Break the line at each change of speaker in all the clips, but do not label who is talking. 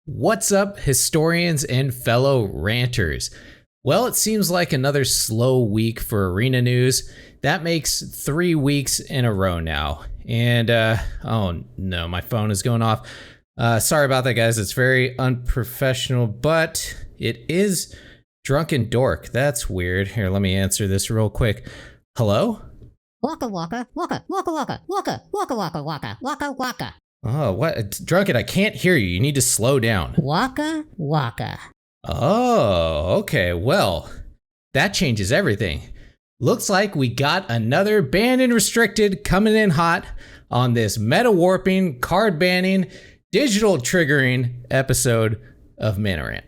What's up, historians and fellow ranters? Well, it seems like another slow week for arena news. That makes 3 weeks in a row now. And, oh no, my phone is going off. Sorry about that, guys. It's very unprofessional, but it is Drunken Dork. That's weird. Here, let me answer this real quick. Hello?
Waka waka, waka, waka waka, waka, waka waka waka, waka waka.
Oh, what? Drunken, I can't hear you. You need to slow down.
Waka waka.
Oh, okay. Well, that changes everything. Looks like we got another banned and restricted coming in hot on this meta warping, card banning, digital triggering episode of Rant.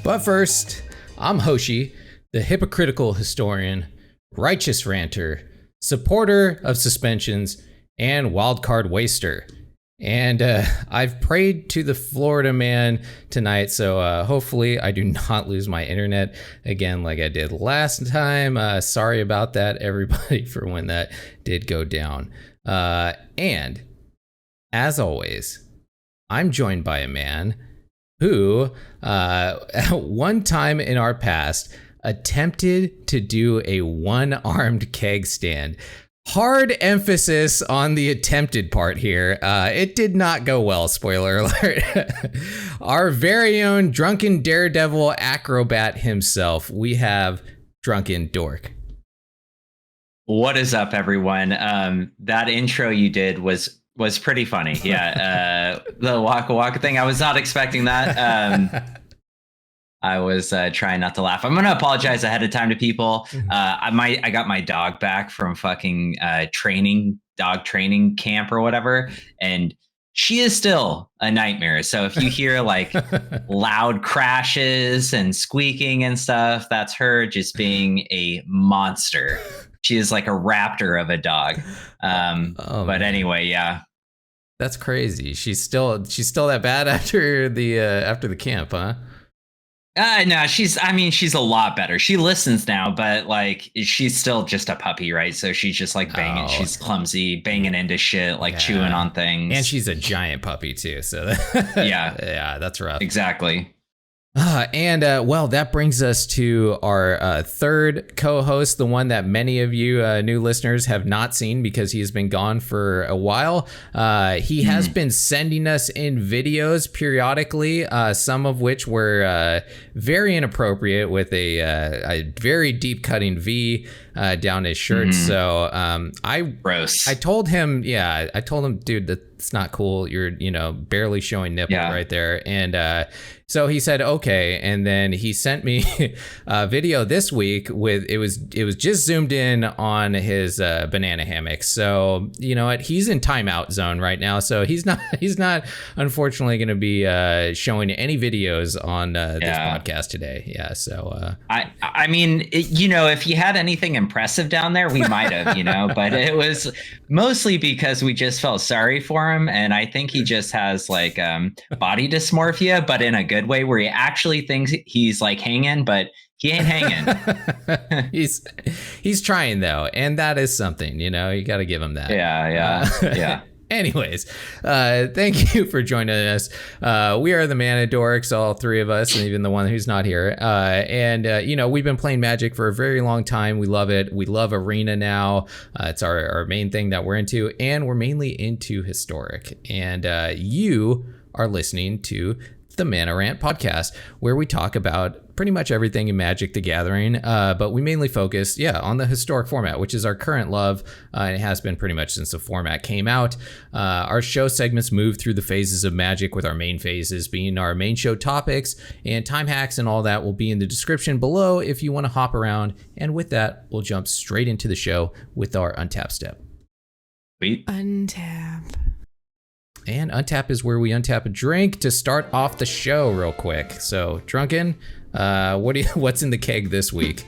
But first, I'm Hoshi, the hypocritical historian, righteous ranter, supporter of suspensions, and wildcard waster. And I've prayed to the Florida man tonight, so hopefully I do not lose my internet again like I did last time. Sorry about that, everybody, for when that did go down. And as always, I'm joined by a man who, at one time in our past, attempted to do a one-armed keg stand. Hard emphasis on the attempted part here. It did not go well, spoiler alert. Our very own drunken daredevil acrobat himself. We have Drunken Dork.
What is up, everyone? That intro you did was pretty funny. Yeah, the waka waka thing. I was not expecting that. I was trying not to laugh. I'm gonna apologize ahead of time to people. I got my dog back from fucking dog training camp or whatever, and she is still a nightmare. So if you hear like loud crashes and squeaking and stuff, that's her just being a monster. She is like a raptor of a dog. But anyway, yeah.
That's crazy. She's still that bad after the camp, huh?
No, she's a lot better. She listens now, but like she's still just a puppy, right? So she's just like banging. She's clumsy, banging into shit, like chewing on things.
And she's a giant puppy too. So yeah, that's rough.
Exactly.
Well, that brings us to our third co-host, the one that many of you new listeners have not seen because he has been gone for a while. He has been sending us in videos periodically, some of which were very inappropriate with a very deep cutting V down his shirt. So I told him, dude, that's not cool. You're, barely showing nipple right there. And so he said, okay. And then he sent me a video this week with, it was just zoomed in on his banana hammock. So, you know what? He's in timeout zone right now. So he's not unfortunately going to be showing any videos on this podcast today. Yeah. So
I mean, if he had anything impressive down there, we might have, but it was mostly because we just felt sorry for him. And I think he just has like body dysmorphia, but in a good way where he actually thinks he's like hanging, but he ain't hanging.
He's trying though, and that is something, you got to give him that.
Yeah.
Anyways, thank you for joining us. We are the Mana Dorks, all three of us, and even the one who's not here. We've been playing Magic for a very long time. We love it. We love Arena now. It's our main thing that we're into, and we're mainly into Historic. And you are listening to the Mana Rant podcast, where we talk about pretty much everything in Magic the Gathering, but we mainly focus, on the Historic format, which is our current love, and it has been pretty much since the format came out. Our show segments move through the phases of Magic, with our main phases being our main show topics, and time hacks and all that will be in the description below if you want to hop around. And with that, we'll jump straight into the show with our Untap step.
Sweet.
Untap.
And Untap is where we untap a drink to start off the show real quick. So, Drunken, what's in the keg this week?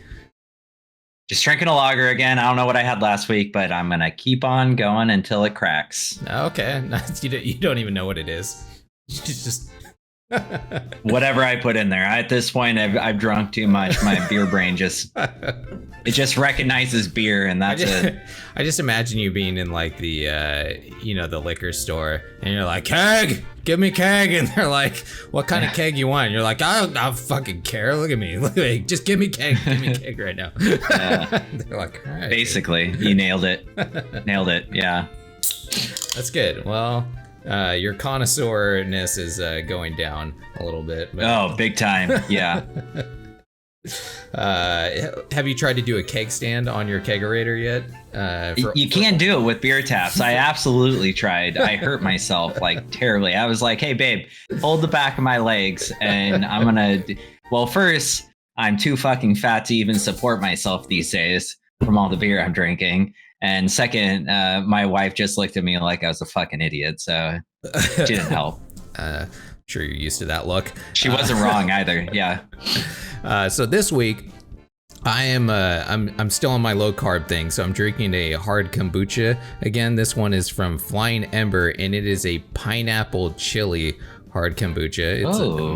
Just drinking a lager again. I don't know what I had last week, but I'm going to keep on going until it cracks.
Okay. You don't even know what it is. Just
Whatever I put in there. At this point, I've drunk too much. My beer brain just recognizes beer, and that's it.
I just imagine you being in like the the liquor store, and you're like, keg, give me keg, and they're like, what kind of keg you want? And you're like, I don't fucking care. Look at me, just give me keg right now. They're like, all right,
basically, you nailed it. Yeah,
that's good. Well, your connoisseurness is going down a little bit. But...
Oh, big time. Yeah.
Have you tried to do a keg stand on your kegerator yet?
You can't do it with beer taps. I absolutely tried. I hurt myself like terribly. I was like, hey, babe, hold the back of my legs and I'm gonna. Well, first, I'm too fucking fat to even support myself these days from all the beer I'm drinking. And second, my wife just looked at me like I was a fucking idiot. So it didn't help.
Sure, you're used to that look.
She wasn't wrong either. Yeah.
So this week, I'm still on my low carb thing. So I'm drinking a hard kombucha. Again, this one is from Flying Ember, and it is a pineapple chili hard kombucha.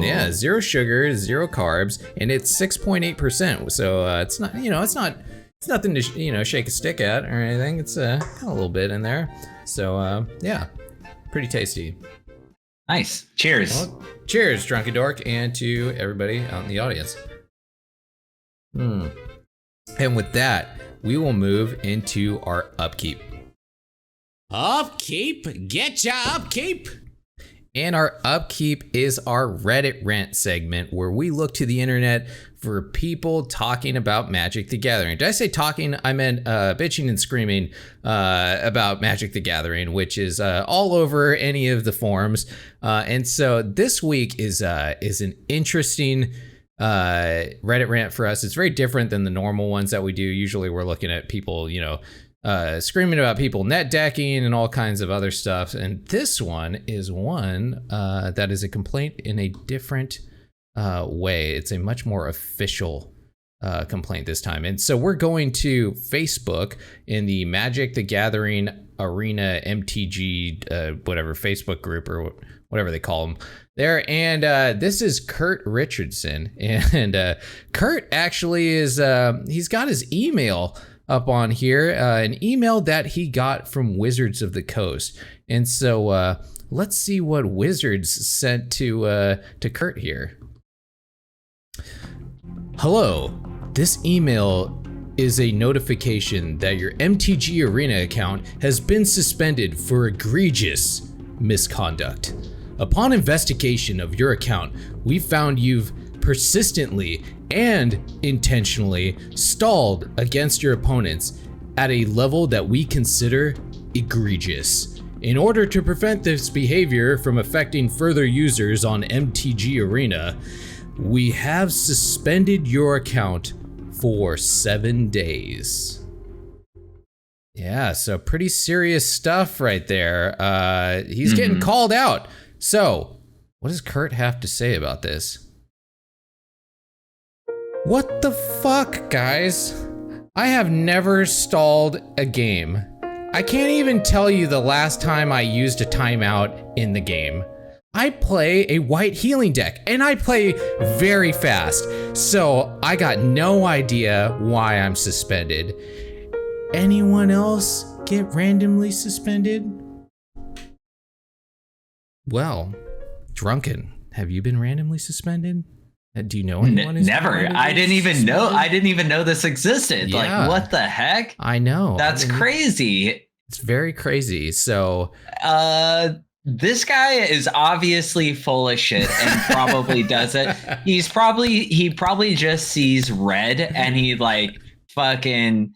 It's zero sugar, zero carbs, and it's 6.8%. So it's not, it's nothing to shake a stick at or anything. It's got a little bit in there. So yeah, pretty tasty.
Nice. Cheers.
Well, cheers, Drunken Dork, and to everybody out in the audience. And with that, we will move into our upkeep. Upkeep? Get ya upkeep! And our upkeep is our Reddit Rant segment, where we look to the internet for people talking about Magic the Gathering. Did I say talking? I meant bitching and screaming about Magic the Gathering, which is all over any of the forums. And so this week is an interesting Reddit rant for us. It's very different than the normal ones that we do. Usually we're looking at people, screaming about people net decking and all kinds of other stuff. And this one is one that is a complaint in a different way. It's a much more official complaint this time. And so we're going to Facebook in the Magic the Gathering Arena MTG, whatever, Facebook group or whatever they call them there. And this is Kurt Richardson. And Kurt actually is, he's got his email up on here, an email that he got from Wizards of the Coast. And so let's see what Wizards sent to Kurt here. Hello, this email is a notification that your MTG Arena account has been suspended for egregious misconduct. Upon investigation of your account, we found you've persistently and intentionally stalled against your opponents at a level that we consider egregious. In order to prevent this behavior from affecting further users on MTG Arena, we have suspended your account for 7 days. Yeah, so pretty serious stuff right there. He's getting called out. So, what does Kurt have to say about this? What the fuck, guys? I have never stalled a game. I can't even tell you the last time I used a timeout in the game. I play a white healing deck, and I play very fast, so I got no idea why I'm suspended. Anyone else get randomly suspended? Well, Drunken, have you been randomly suspended? Do you know anyone who's
never? I didn't even know this existed.
Yeah.
Like, what the heck?
I know.
That's crazy.
It's very crazy. So,
this guy is obviously full of shit and probably does it. He probably just sees red and he like fucking,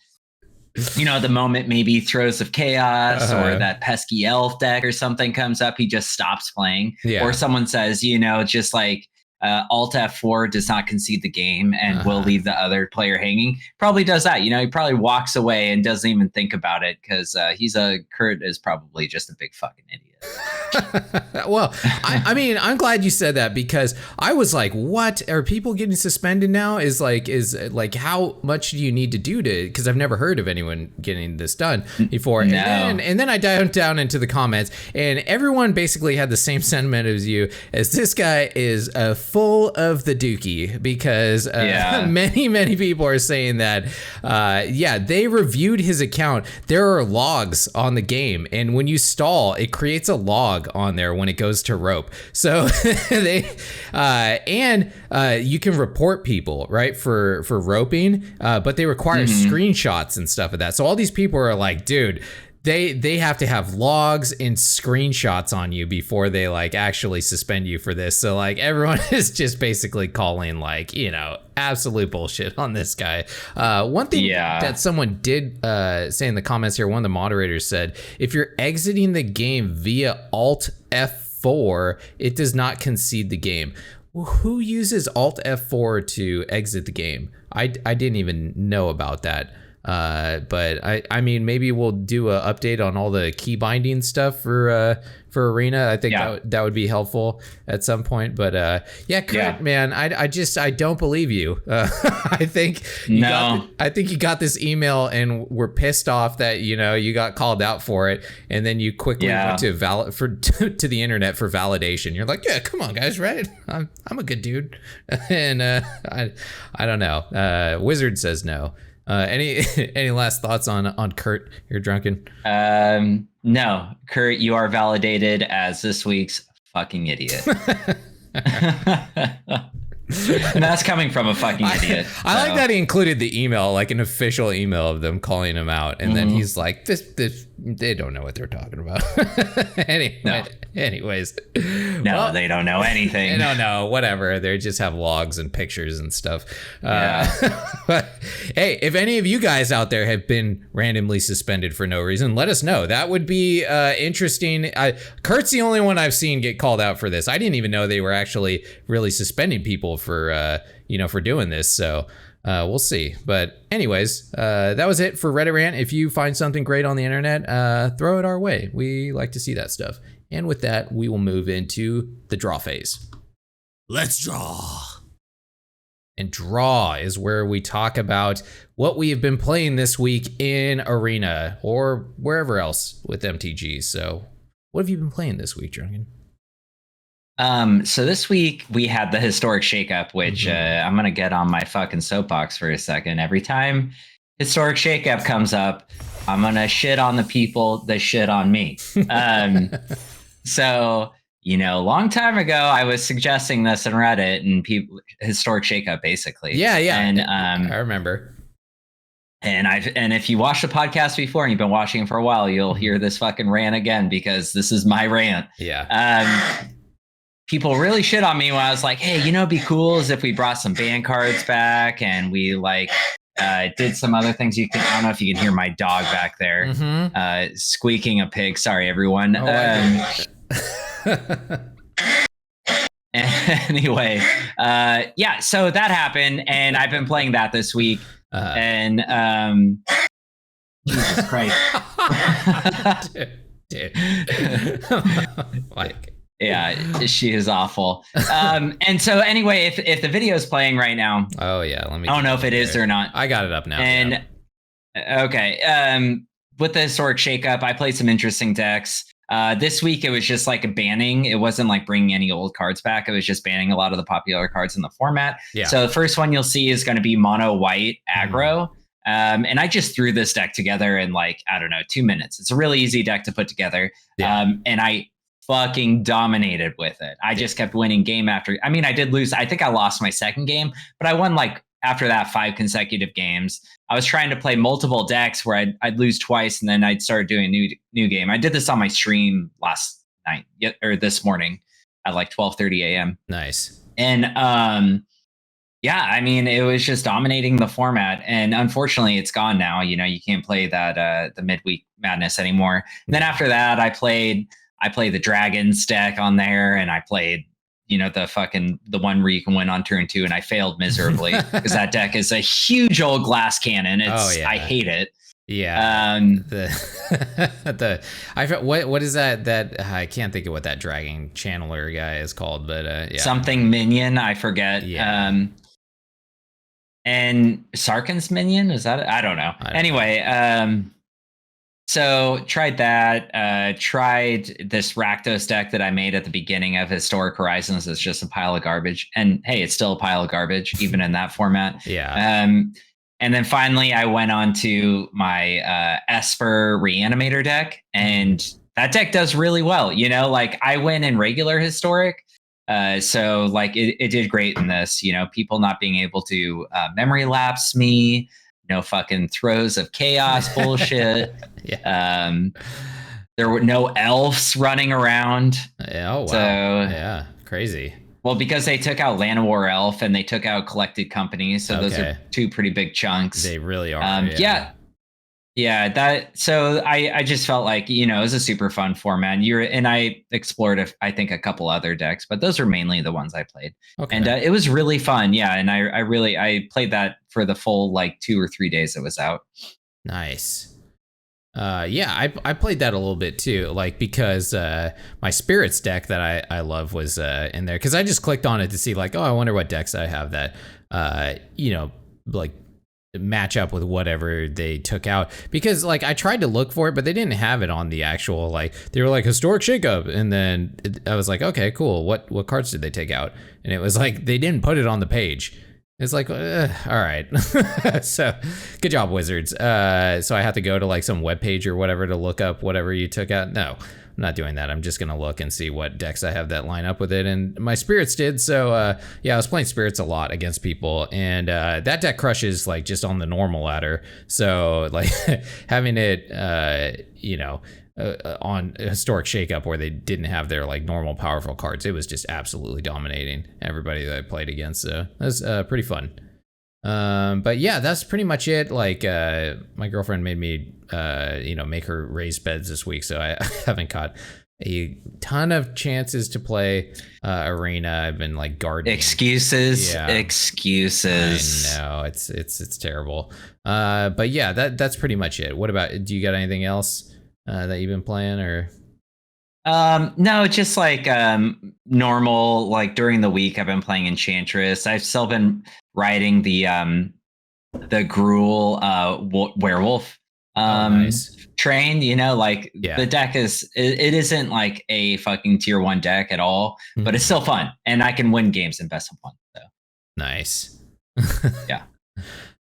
the moment maybe Throes of Chaos or that pesky elf deck or something comes up, he just stops playing.
Yeah.
Or someone says, just like Alt F4 does not concede the game and will leave the other player hanging. Probably does that. He probably walks away and doesn't even think about it because Kurt is probably just a big fucking idiot.
Well, I mean, I'm glad you said that because I was like, what are people getting suspended now? Is like how much do you need to do to, because I've never heard of anyone getting this done before.
No.
And then I dived down into the comments and everyone basically had the same sentiment as you, as this guy is full of the dookie because many people are saying that, they reviewed his account. There are logs on the game. And when you stall, it creates a log on there when it goes to rope. So you can report people, right, for roping, but they require screenshots and stuff of that. So all these people are like, dude, they have to have logs and screenshots on you before they like actually suspend you for this. So like everyone is just basically calling like, absolute bullshit on this guy. One thing that someone did say in the comments here, one of the moderators said, if you're exiting the game via Alt F4, it does not concede the game. Well, who uses Alt F4 to exit the game? I didn't even know about that. But I mean, maybe we'll do an update on all the key binding stuff for Arena. I think that would be helpful at some point. But Kurt, man, I don't believe you. I think you got this email and were pissed off that you got called out for it, and then you quickly went to to the internet for validation. You're like, yeah, come on, guys, right? I'm a good dude, and I don't know. Wizard says no. Any last thoughts on Kurt? You're drunken.
No, Kurt, you are validated as this week's fucking idiot. And that's coming from a fucking idiot.
I like that he included the email, like an official email of them calling him out, and then he's like, "This, they don't know what they're talking about." Anyways,
no, they don't know anything.
They don't know. Whatever. They just have logs and pictures and stuff. But hey, if any of you guys out there have been randomly suspended for no reason, let us know. That would be interesting. Kurt's the only one I've seen get called out for this. I didn't even know they were actually really suspending people for for doing this. So we'll see. But anyways, that was it for Reddit Rant. If you find something great on the internet, throw it our way. We like to see that stuff. And with that, we will move into the draw phase. Let's draw. And draw is where we talk about what we have been playing this week in Arena or wherever else with MTG. So what have you been playing this week, Drunken?
So this week we had the historic shakeup, which I'm gonna get on my fucking soapbox for a second. Every time historic shakeup comes up, I'm gonna shit on the people that shit on me. So long time ago, I was suggesting this in Reddit and people historic shakeup basically.
Yeah,
and
I remember.
And if you watched the podcast before and you've been watching it for a while, you'll hear this fucking rant again because this is my rant.
Yeah.
People really shit on me when I was like, hey, it'd be cool as if we brought some band cards back and we did some other things. I don't know if you can hear my dog back there squeaking a pig. Sorry, everyone. Anyway, so that happened and I've been playing that this week and Jesus Christ.
Dude. Like,
yeah, she is awful. And so anyway, if the video is playing right now,
I
don't know if it is or not.
I got it up now.
And okay, with the historic shakeup, I played some interesting decks. This week it was just like a banning. It wasn't like bringing any old cards back. It was just banning a lot of the popular cards in the format. Yeah. So the first one you'll see is going to be mono white aggro. And I just threw this deck together in 2 minutes. It's a really easy deck to put together. Yeah. And I fucking dominated with it. I just kept winning game after. I mean, I did lose. I think I lost my second game, but I won after that 5 consecutive games. I was trying to play multiple decks where I'd lose twice and then I'd start doing a new game. I did this on my stream last night or this morning at 12:30 a.m.
Nice.
And I mean, it was just dominating the format. And unfortunately, it's gone now. You can't play that the midweek madness anymore. And then after that, I played the Dragons deck on there, and I played the one where you can win on turn 2, and I failed miserably because that deck is a huge old glass cannon. I hate it.
Yeah.
Um,
What is that I can't think of what that dragon channeler guy is called, but yeah.
Something minion, I forget.
Yeah.
And Sarkhan's minion, is that it? I don't know. Anyway, so tried that. Tried this Rakdos deck that I made at the beginning of Historic Horizons. It's just a pile of garbage, and hey, it's still a pile of garbage even in that format.
Yeah.
And then finally, I went on to my Esper Reanimator deck, and that deck does really well. You know, like I win in regular Historic. So like it did great in this, you know, people not being able to memory lapse me, no fucking throws of chaos bullshit.
Yeah.
There were no elves running around.
Oh wow.
So,
yeah, crazy.
Well, because they took out Llanowar Elf and they took out Collected Companies, so those are two pretty big chunks.
They really are.
Yeah, that. So I just felt like, you know, it was a super fun format. And I explored, I think, a couple other decks, but those are mainly the ones I played. Okay. And it was really fun. Yeah, and I played that for the full like 2 or 3 days it was out.
Nice. Yeah, I played that a little bit too, like because my spirits deck that I love was in there, because I just clicked on it to see like, oh, I wonder what decks I have that you know, like match up with whatever they took out, because like I tried to look for it, but they didn't have it on the actual, like they were like historic shakeup, and then I was like, okay, cool, what cards did they take out? And it was like they didn't put it on the page. It's like, all right. So good job, Wizards. So I have to go to like some webpage or whatever to look up whatever you took out. No, I'm not doing that. I'm just going to look and see what decks I have that line up with it. And my Spirits did. So yeah, I was playing Spirits a lot against people. And that deck crushes like just on the normal ladder. So like having it, you know, on a historic shakeup where they didn't have their like normal powerful cards, it was just absolutely dominating everybody that I played against. So it was pretty fun. But yeah, that's pretty much it. Like my girlfriend made me you know, make her raise beds this week, so I haven't caught a ton of chances to play Arena. I've been like guarding.
Excuses. I
know, it's terrible. But yeah, that's pretty much it. What about, do you got anything else that you've been playing, or?
No, just like normal, like during the week I've been playing Enchantress. I've still been riding the Gruul werewolf nice. Train, you know, like the deck is, it isn't like a fucking tier 1 deck at all, but it's still fun, and I can win games in best of 1. So
nice.
Yeah.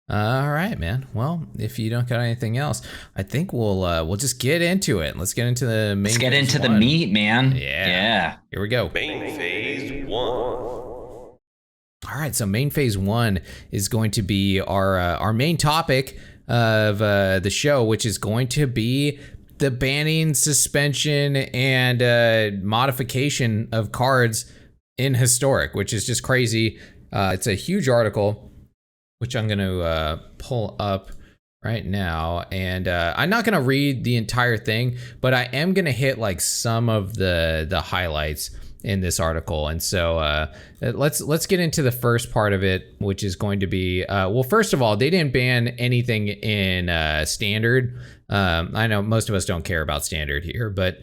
All right, man. Well, if you don't got anything else, I think we'll just get into it. Let's get into the main.
Let's get into the meat, man.
Yeah. Here we go.
Main phase 1.
All right. So main phase 1 is going to be our main topic of the show, which is going to be the banning, suspension, and modification of cards in Historic, which is just crazy. It's a huge article, which I'm going to pull up right now. And I'm not going to read the entire thing, but I am going to hit like some of the highlights in this article. And so let's get into the first part of it, which is going to be, well, first of all, they didn't ban anything in Standard. I know most of us don't care about Standard here, but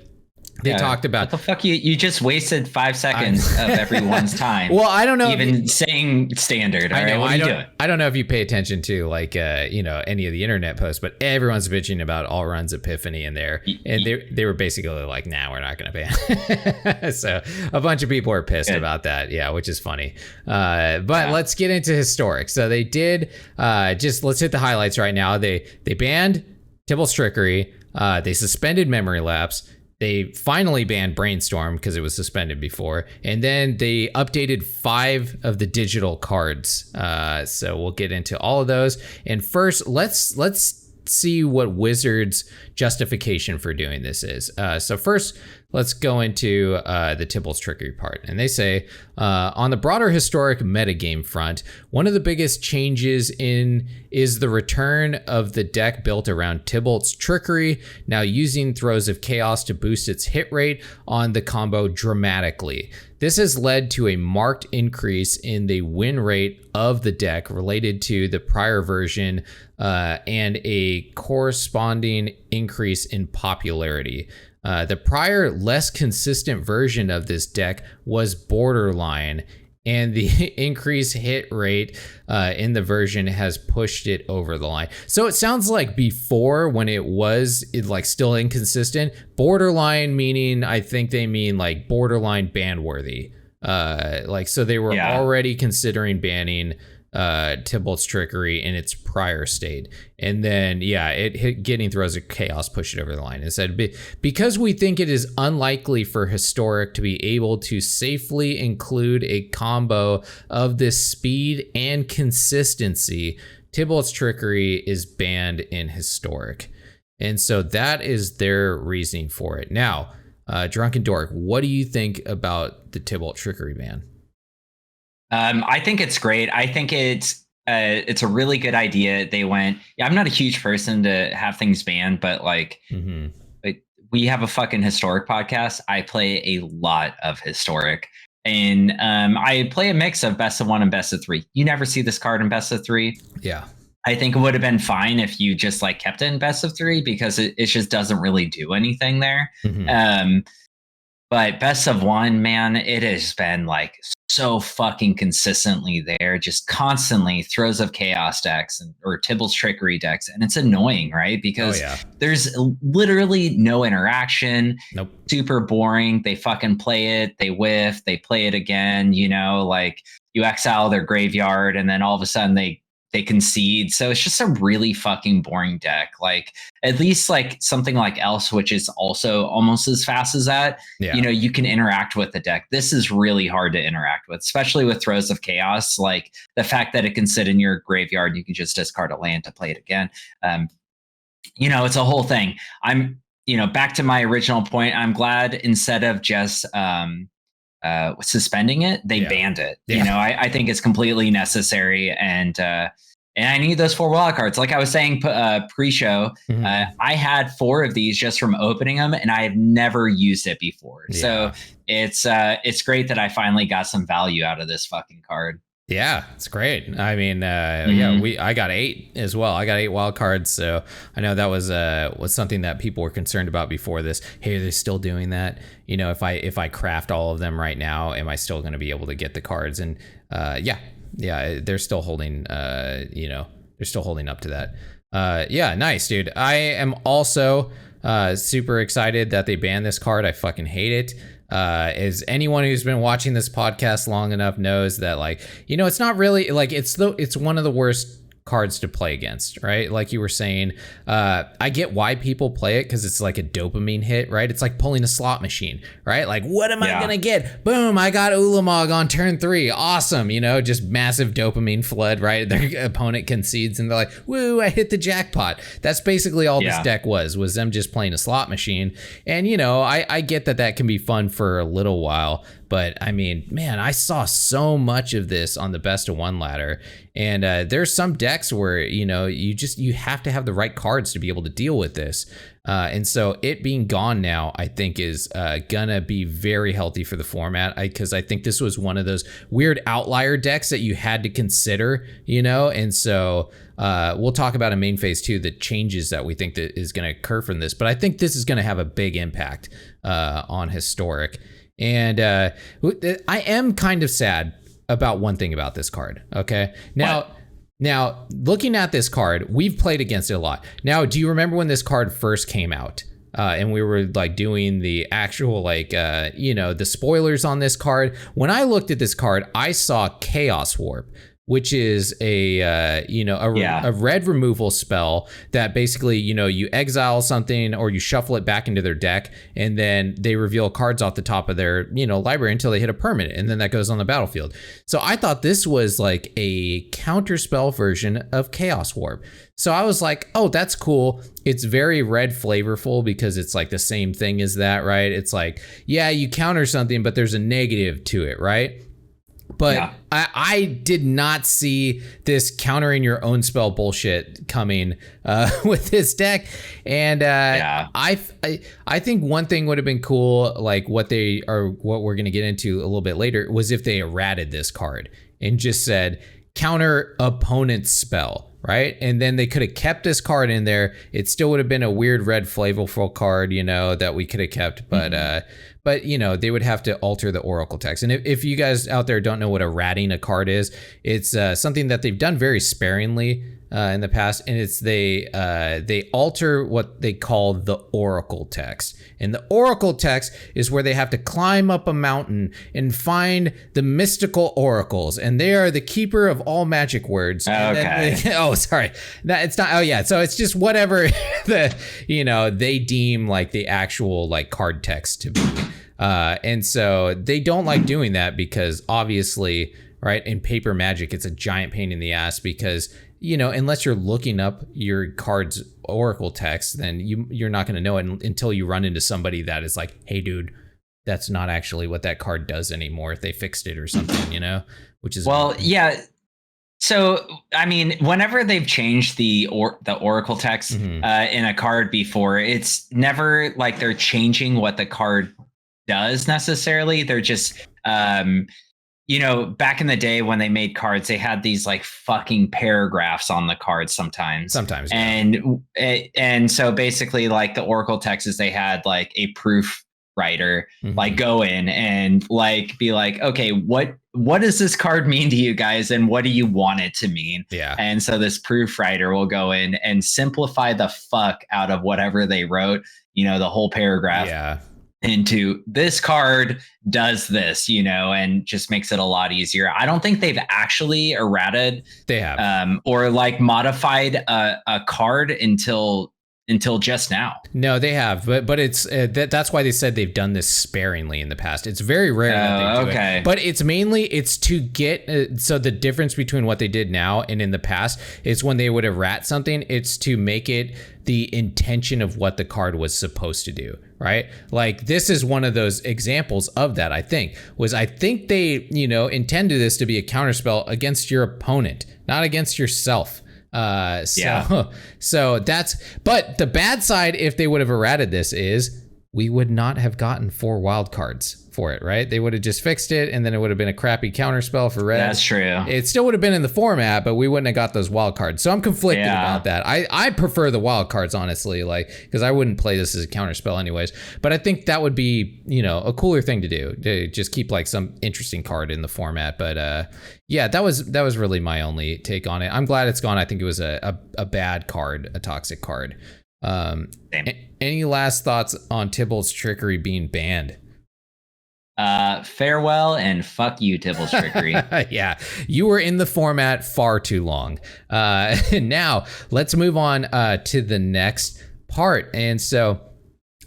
they talked about,
what the fuck, you just wasted 5 seconds of everyone's time.
Well, I don't know,
even saying Standard. All right, what are you doing?
I don't know if you pay attention to like you know, any of the internet posts, but everyone's bitching about All Run's Epiphany in there, and they were basically like, nah, we're not gonna ban. So a bunch of people are pissed about that, yeah, which is funny. But let's get into Historic. So they did just, let's hit the highlights right now. They banned Tybalt's Trickery. They suspended Memory Lapse. They finally banned Brainstorm because it was suspended before. And then they updated 5 of the digital cards. So we'll get into all of those. And first, let's see what Wizards' justification for doing this is. So first, let's go into the Tybalt's trickery part. And they say, on the broader historic metagame front, one of the biggest changes is the return of the deck built around Tybalt's trickery, now using Throes of Chaos to boost its hit rate on the combo dramatically. This has led to a marked increase in the win rate of the deck related to the prior version, and a corresponding increase in popularity. The prior, less consistent version of this deck was borderline, and the increased hit rate in the version has pushed it over the line. So it sounds like before, when it was like still inconsistent, borderline meaning, I think they mean like borderline ban worthy. Like, so they were already considering banning Tybalt's trickery in its prior state, and then it hit getting Throes of Chaos, pushed it over the line. It said, because we think it is unlikely for historic to be able to safely include a combo of this speed and consistency, Tybalt's trickery is banned in historic. And so that is their reasoning for it. Now, Drunken Dork, what do you think about the Tybalt trickery ban?
I think it's great. I think it's a really good idea. They went, I'm not a huge person to have things banned, but like, we have a fucking historic podcast. I play a lot of historic, and I play a mix of best of 1 and best of 3. You never see this card in best of 3.
Yeah.
I think it would have been fine if you just like kept it in best of 3, because it just doesn't really do anything there. But best of 1, man, it has been like so fucking consistently there, just constantly Throes of Chaos decks or Tybalt's trickery decks. And it's annoying, right? Because there's literally no interaction.
Nope.
Super boring. They fucking play it, they whiff, they play it again, you know, like you exile their graveyard and then all of a sudden they concede. So it's just a really fucking boring deck. Like, at least like something like Else, which is also almost as fast as that, you know, you can interact with the deck. This is really hard to interact with, especially with Throes of Chaos. Like the fact that it can sit in your graveyard, you can just discard a land to play it again. You know, it's a whole thing. I'm, you know, back to my original point. I'm glad instead of just suspending it, they banned it. You know, I think it's completely necessary, and I need those 4 wild cards. Like I was saying pre-show, I had 4 of these just from opening them, and I have never used it before. So it's great that I finally got some value out of this fucking card.
Yeah, it's great. I mean, I got 8 as well. I got 8 wild cards, so I know that was something that people were concerned about before this. Hey, are they still doing that? You know, if I craft all of them right now, am I still going to be able to get the cards? And they're still holding. They're still holding up to that. Nice, dude. I am also super excited that they banned this card. I fucking hate it. As anyone who's been watching this podcast long enough knows that, like, you know, it's not really like it's one of the worst cards to play against, right? Like you were saying, I get why people play it, because it's like a dopamine hit, right? It's like pulling a slot machine, right? Like, what am I gonna get? Boom, I got Ulamog on turn 3. Awesome, you know, just massive dopamine flood, right? Their opponent concedes and they're like, woo, I hit the jackpot. That's basically all this deck was them just playing a slot machine. And, you know, I get that can be fun for a little while, but I mean, man, I saw so much of this on the best of 1 ladder. And there's some decks where, you know, you have to have the right cards to be able to deal with this. And so it being gone now, I think is gonna be very healthy for the format, because I think this was one of those weird outlier decks that you had to consider, you know. And so we'll talk about in main phase 2 the changes that we think that is going to occur from this. But I think this is going to have a big impact on historic. And I am kind of sad about one thing about this card. Okay. Now, looking at this card, we've played against it a lot. Now, do you remember when this card first came out? And we were like doing the actual the spoilers on this card. When I looked at this card, I saw Chaos Warp, which is a red removal spell that basically, you exile something or you shuffle it back into their deck, and then they reveal cards off the top of their, library until they hit a permanent, and then that goes on the battlefield. So I thought this was like a counter spell version of Chaos Warp. So I was like, oh, that's cool. It's very red flavorful because it's like the same thing as that, right? It's like, yeah, you counter something, but there's a negative to it, right? But yeah. I did not see this countering your own spell bullshit coming with this deck. And I think one thing would have been cool, like what we're going to get into a little bit later, was if they errated this card and just said counter opponent's spell. Right. And then they could have kept this card in there. It still would have been a weird red flavorful card, that we could have kept. But they would have to alter the Oracle text. And if you guys out there don't know what errating a card is, it's something that they've done very sparingly in the past. And it's they alter what they call the Oracle text. And the Oracle text is where they have to climb up a mountain and find the mystical oracles. And they are the keeper of all magic words.
Okay.
Sorry. It's not. Oh, yeah. So it's just whatever they deem like the actual like card text to be. And so they don't like doing that because obviously, right, in paper magic, it's a giant pain in the ass because, unless you're looking up your card's Oracle text, then you're not going to know it until you run into somebody that is like, hey, dude, that's not actually what that card does anymore. If they fixed it or something, which is.
Well, yeah. So, I mean, whenever they've changed the Oracle text in a card before, it's never like they're changing what the card does necessarily. They're just back in the day when they made cards, they had these like fucking paragraphs on the cards sometimes, yeah. And so basically like the Oracle text is they had like a proof writer like go in and like be like, okay, what does this card mean to you guys and what do you want it to mean?
Yeah.
And so this proof writer will go in and simplify the fuck out of whatever they wrote, the whole paragraph.
Yeah.
Into this card does this, and just makes it a lot easier. I don't think they've actually errated.
They have
or like modified a card until just now.
No, they have, but it's that's why they said they've done this sparingly in the past. It's very rare that they do it. But it's to get so the difference between what they did now and in the past is when they would errate something, it's to make it the intention of what the card was supposed to do, right? Like this is one of those examples of that. I think they intended this to be a counterspell against your opponent, not against yourself. So that's, but the bad side, if they would have errated this, is we would not have gotten 4 wild cards for it, right? They would have just fixed it, and then it would have been a crappy counterspell for red.
That's true.
It still would have been in the format, but we wouldn't have got those wild cards. So I'm conflicted about that. I prefer the wild cards, honestly, like because I wouldn't play this as a counterspell anyways. But I think that would be, a cooler thing to do, to just keep like some interesting card in the format. But that was really my only take on it. I'm glad it's gone. I think it was a bad card, a toxic card. Any last thoughts on Tybalt's Trickery being banned?
Farewell and fuck you, Tybalt's Trickery.
Yeah, you were in the format far too long. Now let's move on to the next part. And so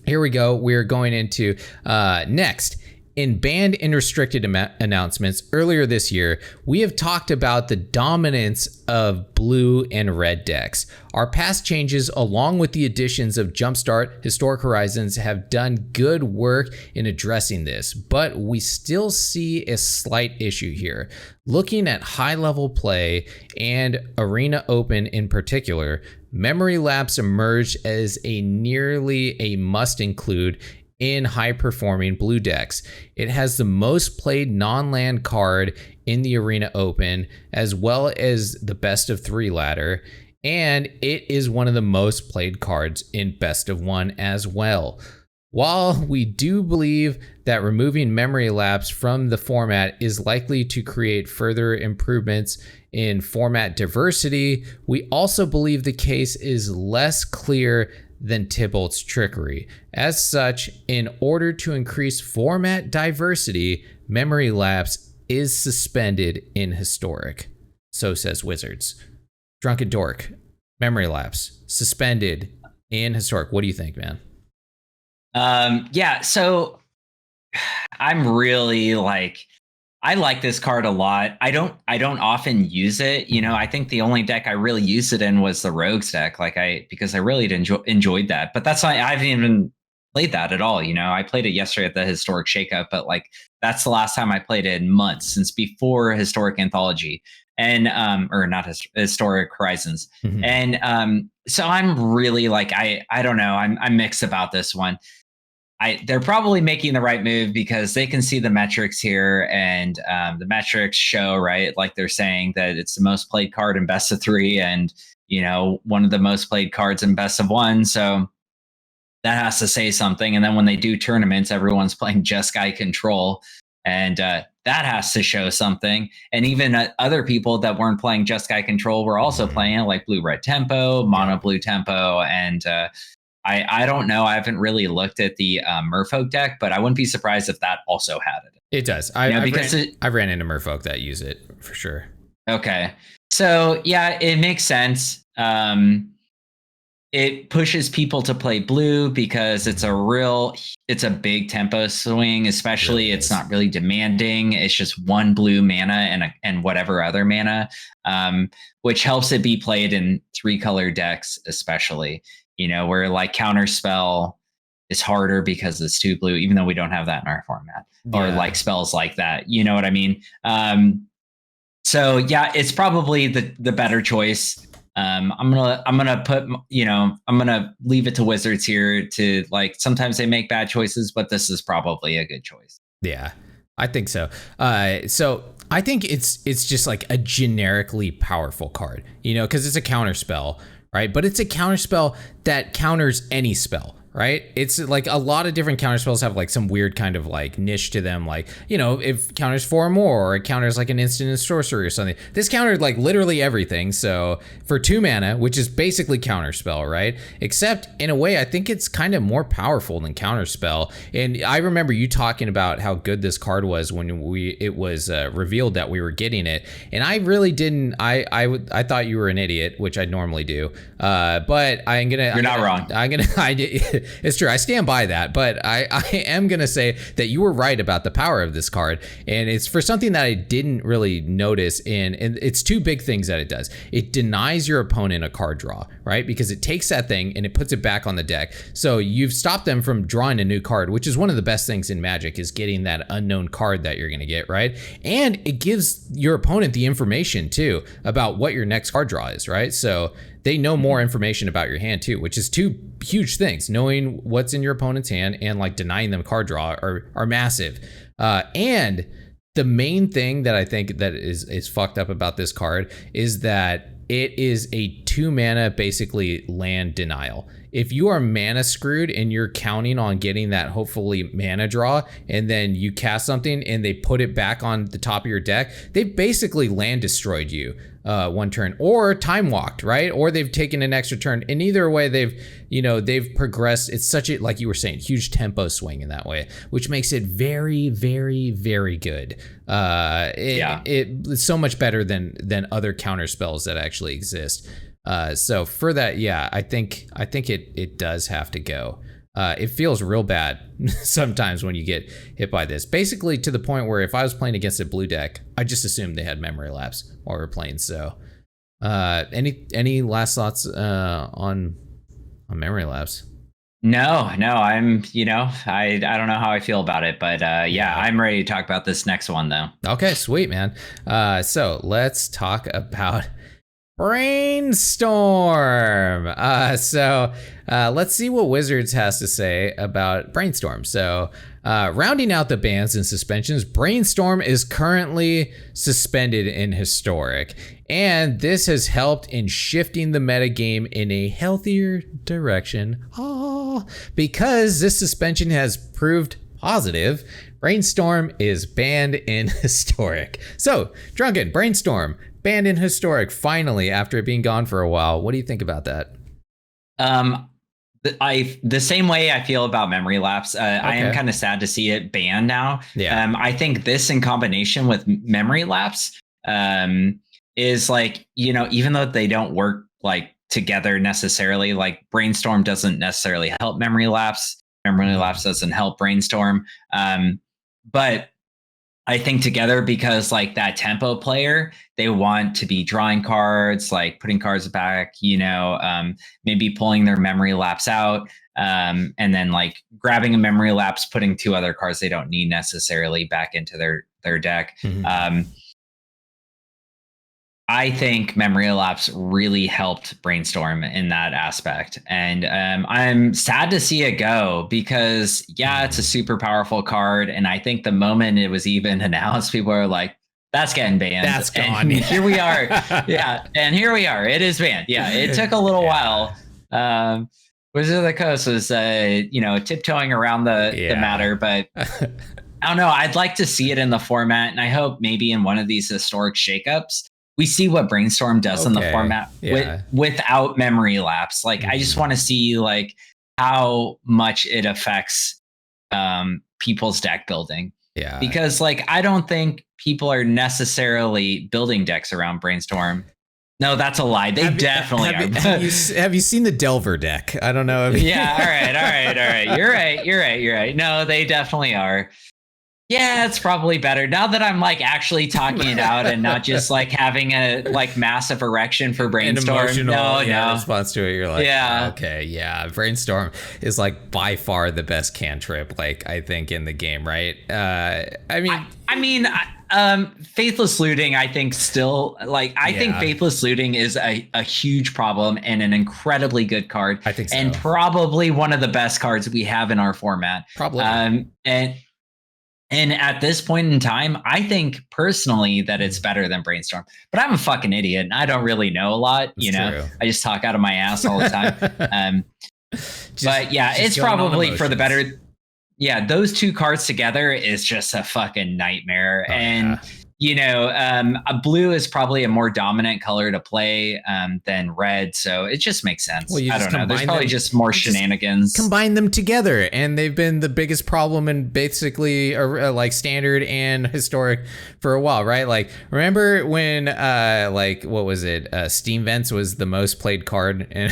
here we go. We're going into next. In banned and restricted announcements earlier this year, we have talked about the dominance of blue and red decks. Our past changes, along with the additions of Jumpstart, Historic Horizons, have done good work in addressing this, but we still see a slight issue here. Looking at high-level play and Arena Open in particular, Memory Lapse emerged as nearly a must-include in high-performing blue decks. It has the most played non-land card in the Arena Open, as well as the best of 3 ladder, and it is one of the most played cards in best of 1 as well. While we do believe that removing Memory Lapse from the format is likely to create further improvements in format diversity, we also believe the case is less clear than Tybalt's Trickery. As such, in order to increase format diversity, Memory Lapse is suspended in Historic. So says Wizards. Drunken Dork, memory lapse, suspended in historic. What do you think, man?
Yeah, so I'm really like, I like this card a lot. I don't often use it. You know, I think the only deck I really used it in was the Rogues deck. Because I really enjoyed that. But that's why I haven't even played that at all. You know, I played it yesterday at the Historic Shakeup, but like that's the last time I played it in months, since before Historic Anthology and or not Historic Horizons.
Mhm.
And so I'm really like, I don't know. I'm mixed about this one. They're probably making the right move because they can see the metrics here, and the metrics show, right, like they're saying that it's the most played card in best of 3, and you know, one of the most played cards in best of 1. So that has to say something. And then when they do tournaments, everyone's playing Jeskai Control, and that has to show something. And even other people that weren't playing Jeskai Control were also playing it, like Blue Red Tempo, Mono Blue Tempo, and I don't know. I haven't really looked at the Merfolk deck, but I wouldn't be surprised if that also had it.
It does. I ran into Merfolk that use it for sure.
Okay. So yeah, it makes sense. It pushes people to play blue because it's a big tempo swing, especially really it's not really demanding. It's just one blue mana and whatever other mana, which helps it be played in 3-color decks, especially. You know, where like Counterspell is harder because it's 2 blue, even though we don't have that in our format, or like spells like that. You know what I mean? So yeah, it's probably the better choice. I'm gonna put, you know, I'm gonna leave it to Wizards here to, like, sometimes they make bad choices, but this is probably a good choice.
Yeah, I think so. So I think it's just like a generically powerful card, you know, because it's a counter spell. Right, but it's a counter spell that counters any spell, right? It's like a lot of different counter spells have like some weird kind of like niche to them, like, you know, if counters 4 or more, or it counters like an instant and sorcery or something. This countered like literally everything. So for 2 mana, which is basically counter spell, right? Except in a way, I think it's kind of more powerful than counter spell. And I remember you talking about how good this card was when it was revealed that we were getting it, and I really didn't. I thought you were an idiot, which I normally do. But you're
not wrong.
It's true. I stand by that, but I am going to say that you were right about the power of this card. And it's for something that I didn't really notice and it's 2 big things that it does. It denies your opponent a card draw, right? Because it takes that thing and it puts it back on the deck. So you've stopped them from drawing a new card, which is one of the best things in Magic, is getting that unknown card that you're going to get, right? And it gives your opponent the information too about what your next card draw is, right? So they know more information about your hand too, which is 2 huge things. Knowing what's in your opponent's hand and like denying them card draw are massive. And the main thing that I think that is fucked up about this card is that it is a 2 mana basically land denial. If you are mana screwed and you're counting on getting that hopefully mana draw, and then you cast something and they put it back on the top of your deck, they basically land destroyed you 1 turn, or time walked, right? Or they've taken an extra turn. And either way, they've progressed. It's such a, like you were saying, huge tempo swing in that way, which makes it very, very, very good. It's so much better than other counter spells that actually exist. So for that, yeah, I think it does have to go. It feels real bad sometimes when you get hit by this. Basically to the point where if I was playing against a blue deck, I just assumed they had memory lapse while we were playing. So any last thoughts on memory lapse?
No, I'm, you know, I don't know how I feel about it, but yeah, I'm ready to talk about this next one though.
Okay, sweet, man. So let's talk about Brainstorm. So let's see what Wizards has to say about Brainstorm. So rounding out the bans and suspensions, Brainstorm is currently suspended in Historic. And this has helped in shifting the metagame in a healthier direction. Because this suspension has proved positive, Brainstorm is banned in Historic. So, Drunken, Brainstorm, banned in Historic, finally, after it being gone for a while. What do you think about that?
The same way I feel about memory lapse. I am kind of sad to see it banned now.
Yeah.
I think this in combination with memory lapse is like, even though they don't work like together necessarily, like Brainstorm doesn't necessarily help Memory Lapse. Memory Lapse doesn't help Brainstorm. But I think together, because like that tempo player, they want to be drawing cards, like putting cards back, maybe pulling their Memory Lapse out, and then like grabbing a Memory Lapse, putting 2 other cards they don't need necessarily back into their deck. I think Memory Lapse really helped Brainstorm in that aspect. And I'm sad to see it go because, it's a super powerful card. And I think the moment it was even announced, people are like, that's getting banned.
That's gone.
And here we are. And here we are. It is banned. It took a little while. Wizard of the Coast was, tiptoeing around the matter. But I don't know. I'd like to see it in the format. And I hope maybe in one of these historic shakeups, we see what Brainstorm does in the format without Memory Lapse. Like, I just want to see like how much it affects people's deck building. Yeah. Because like, I don't think people are necessarily building decks around Brainstorm. No, that's a lie. They definitely are.
Have you seen the Delver deck? I don't know.
All right. You're right. No, they definitely are. Yeah, it's probably better now that I'm like actually talking it out and not just like having a like massive erection for Brainstorm.
An emotional response to it. You're like, okay, Brainstorm is like by far the best cantrip, like I think in the game, right?
Faithless Looting, I think still like I think Faithless Looting is a huge problem and an incredibly good card.
I think so.
And probably one of the best cards we have in our format.
Probably.
And at this point in time, I think personally that it's better than Brainstorm. But I'm a fucking idiot and I don't really know a lot. True. I just talk out of my ass all the time. It's probably for the better. Yeah, those 2 cards together is just a fucking nightmare. A blue is probably a more dominant color to play than red. So it just makes sense.
Well,
I don't know. There's probably just more shenanigans.
Combine them together. And they've been the biggest problem in basically like standard and historic for a while, right? Like, remember when what was it? Steam Vents was the most played card in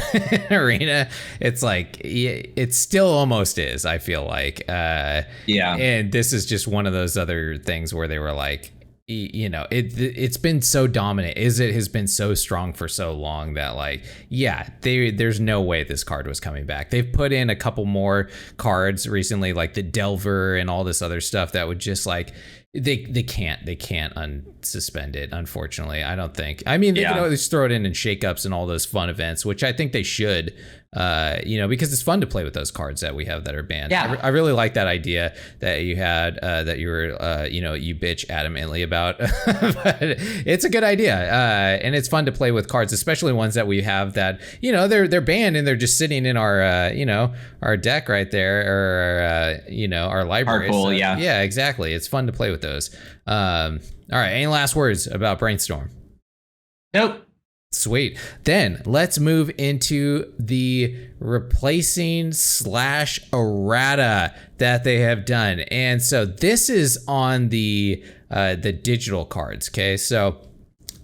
Arena. It's like, it still almost is, I feel like. And this is just one of those other things where they were like, it's been so dominant. It has been so strong for so long that like, there's no way this card was coming back. They've put in a couple more cards recently, like the Delver and all this other stuff that would just like, they can't unsuspend it, unfortunately. I don't think. I mean, they can always throw it in shakeups and all those fun events, which I think they should, because it's fun to play with those cards that we have that are banned. I really like that idea that you had, that you were, you bitch adamantly about. But it's a good idea, and it's fun to play with cards, especially ones that we have that they're banned and they're just sitting in our our deck right there, or our library.
Our pool,
so, yeah, exactly. It's fun to play with those. All right, any last words about Brainstorm?
Nope.
Sweet. Then let's move into the replacing / errata that they have done. And so this is on the digital cards. Okay, so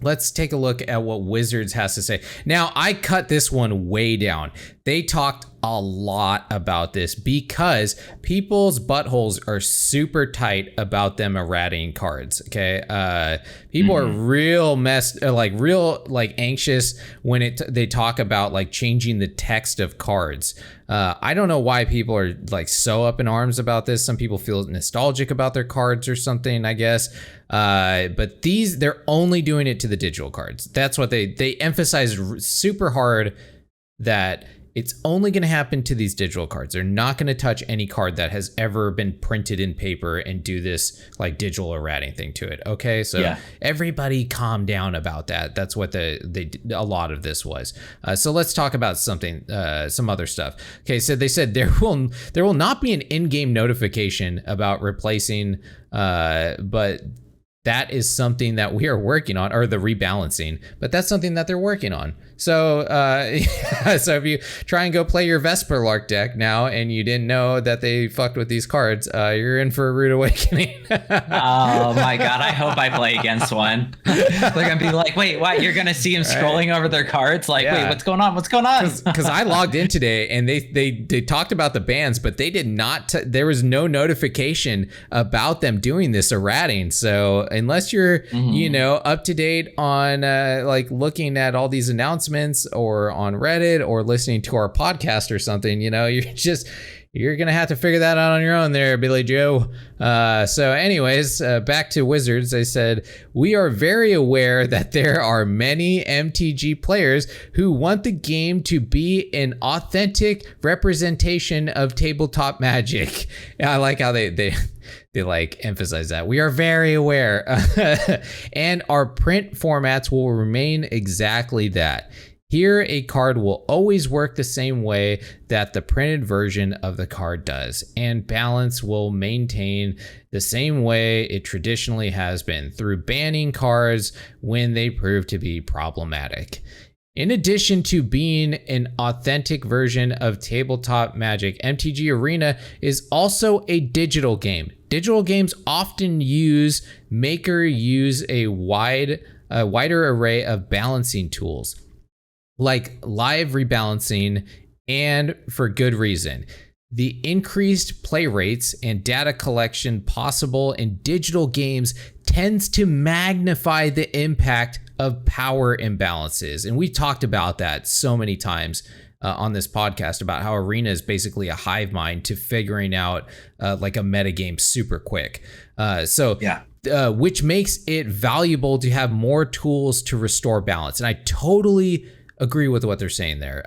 let's take a look at what Wizards has to say. Now, I cut this one way down. They talked a lot about this because people's buttholes are super tight about them errating cards. Okay, people are real anxious when they talk about like changing the text of cards. I don't know why people are like so up in arms about this. Some people feel nostalgic about their cards or something, I guess. But they're only doing it to the digital cards. That's what they emphasize super hard, that it's only going to happen to these digital cards. They're not going to touch any card that has ever been printed in paper and do this like digital errating thing to it. Okay, so everybody calm down about that. That's what a lot of this was. So let's talk about some other stuff. Okay, so they said there will not be an in-game notification about replacing, but that is something that we are working on, or the rebalancing, but that's something that they're working on. So so if you try and go play your Vesperlark deck now and you didn't know that they fucked with these cards, you're in for a rude awakening.
Oh my god, I hope I play against one. They're gonna be like, wait, what? You're gonna see him scrolling over their cards like, wait, what's going on?
Because I logged in today and they talked about the bans, but they did not there was no notification about them doing this errating. So unless you're up to date on like looking at all these announcements or on Reddit or listening to our podcast or something, you're gonna have to figure that out on your own there, Billy Joe. So anyways, back to Wizards. They said, we are very aware that there are many MTG players who want the game to be an authentic representation of tabletop Magic. I like how they like emphasize that. We are very aware. And our print formats will remain exactly that. Here, a card will always work the same way that the printed version of the card does, and balance will maintain the same way it traditionally has been, through banning cards when they prove to be problematic. In addition to being an authentic version of tabletop Magic, MTG Arena is also a digital game. Digital games often use a wider array of balancing tools, like live rebalancing, and for good reason. The increased play rates and data collection possible in digital games tends to magnify the impact of power imbalances. And we talked about that so many times on this podcast, about how Arena is basically a hive mind to figuring out like a metagame super quick. Which makes it valuable to have more tools to restore balance. And I totally agree with what they're saying there.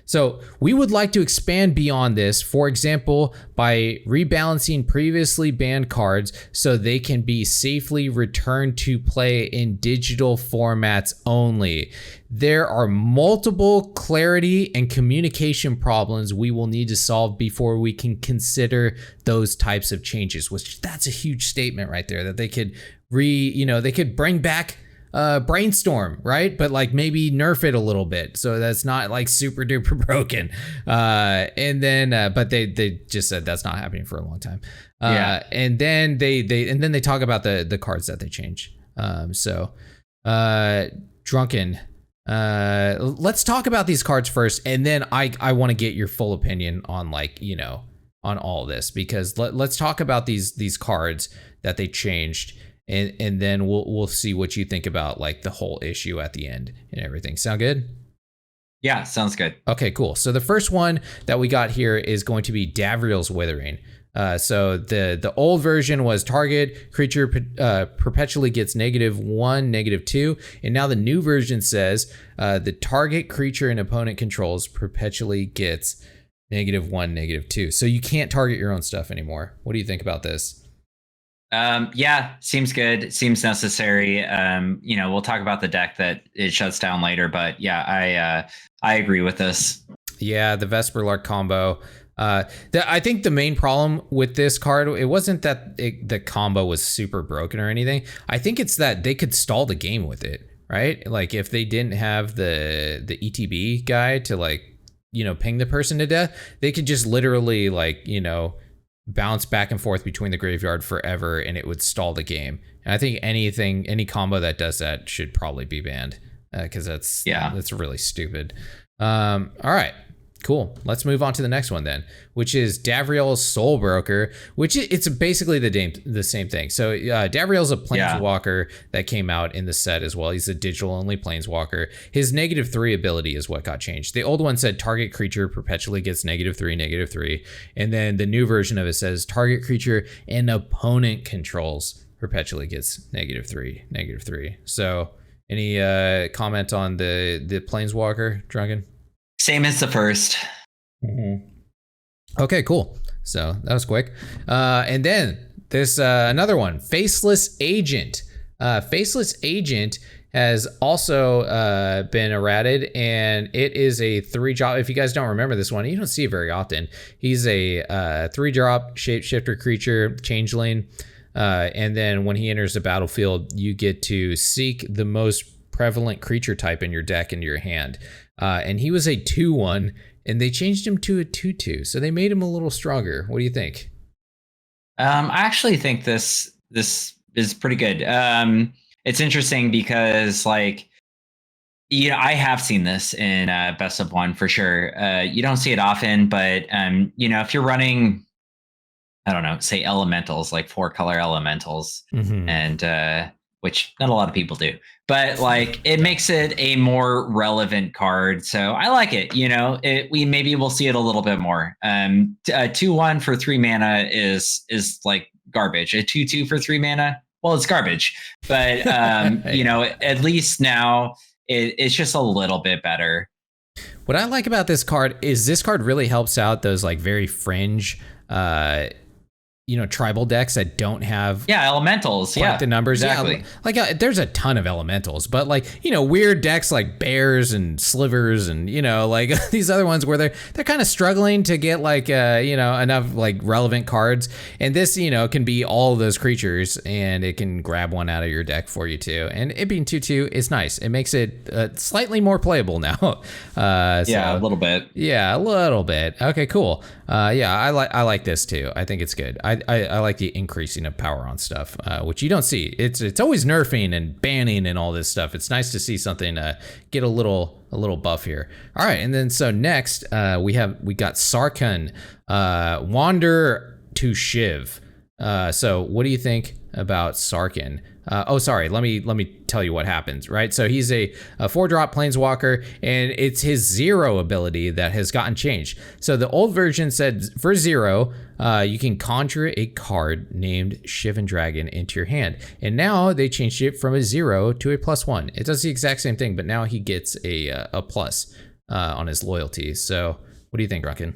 So we would like to expand beyond this, for example, by rebalancing previously banned cards so they can be safely returned to play in digital formats only. There are multiple clarity and communication problems we will need to solve before we can consider those types of changes, which that's a huge statement right there, that they could they could bring back Brainstorm, right? But like maybe nerf it a little bit so that's not like super duper broken. And then but they just said that's not happening for a long time. And then they talk about the cards that they change. Drunken. Let's talk about these cards first, and then I want to get your full opinion on on all this, because let's talk about these cards that they changed. And then we'll see what you think about like the whole issue at the end and everything. Sound good?
Yeah, sounds good.
Okay, cool. So the first one that we got here is going to be Davriel's Withering. So the old version was target creature perpetually gets -1, -2, and now the new version says the target creature an opponent controls perpetually gets -1, -2. So you can't target your own stuff anymore. What do you think about this?
Yeah, seems good. Seems necessary. We'll talk about the deck that it shuts down later, but yeah, I agree with this.
Yeah, the Vesperlark combo. I think the main problem with this card, it wasn't that the combo was super broken or anything. I think it's that they could stall the game with it, right? Like if they didn't have the ETB guy to ping the person to death, they could just literally bounce back and forth between the graveyard forever and it would stall the game. And I think any combo that does that should probably be banned, because that's really stupid. All right, cool. Let's move on to the next one then, which is Davriel's Soulbroker, which it's basically the same thing. So Davriel's a planeswalker that came out in the set as well. He's a digital only planeswalker. His -3 ability is what got changed. The old one said target creature perpetually gets -3, -3. And then the new version of it says target creature an opponent controls perpetually gets -3, -3. So any comment on the planeswalker, Drunken?
Same as the first.
Mm-hmm. Okay, cool. So that was quick. And then there's another one, Faceless Agent. Faceless Agent has also been errated, and it is a 3-drop. If you guys don't remember this one, you don't see it very often. He's a 3-drop shapeshifter creature, changeling. And then when he enters the battlefield, you get to seek the most prevalent creature type in your deck into your hand. And he was a 2/1, and they changed him to a 2/2. So they made him a little stronger. What do you think?
I actually think this is pretty good. It's interesting because like, you know, I have seen this in Best of One for sure. You don't see it often, but you know, if you're running, I don't know, say elementals, like 4-color elementals, and which not a lot of people do, but like it makes it a more relevant card. So I like it. You know, maybe we'll see it a little bit more. 2/1 for 3 mana is like garbage. A 2/2 for 3 mana, well, it's garbage. But you know, at least now it's just a little bit better.
What I like about this card is this card really helps out those like very fringe you know, tribal decks that don't have
elementals,
the numbers.
Exactly.
Like there's a ton of elementals, but like, you know, weird decks like bears and slivers and, you know, like these other ones where they're kind of struggling to get like you know, enough like relevant cards. And this, you know, can be all of those creatures, and it can grab one out of your deck for you too. And it being 2/2 is nice. It makes it slightly more playable now.
A little bit.
Yeah, a little bit. Okay, cool. I like this too. I think it's good. I like the increasing of power on stuff, which you don't see. It's always nerfing and banning and all this stuff. It's nice to see something get a little buff here. All right, and then so next we got Sarkhan, Wander to Shiv. So what do you think about Sarkhan? Let me tell you what happens, right? So he's a 4-drop planeswalker, and it's his 0 ability that has gotten changed. So the old version said for 0, you can conjure a card named Shivan Dragon into your hand. And now they changed it from a 0 to a +1. It does the exact same thing, but now he gets a plus on his loyalty. So what do you think, Ruckin?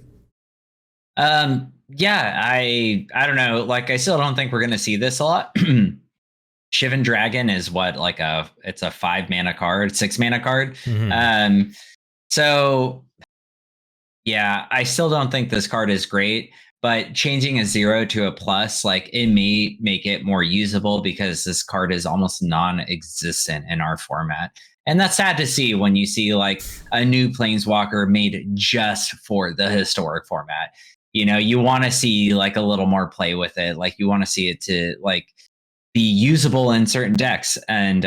Yeah, I don't know. Like, I still don't think we're going to see this a lot. Shivan Dragon is what, like it's a 5-mana card, 6-mana card. So yeah, I still don't think this card is great, but changing a 0 to a plus, like it may make it more usable because this card is almost non-existent in our format. And that's sad to see when you see like a new planeswalker made just for the historic format. You know, you want to see like a little more play with it. Like you want to see it to like be usable in certain decks. And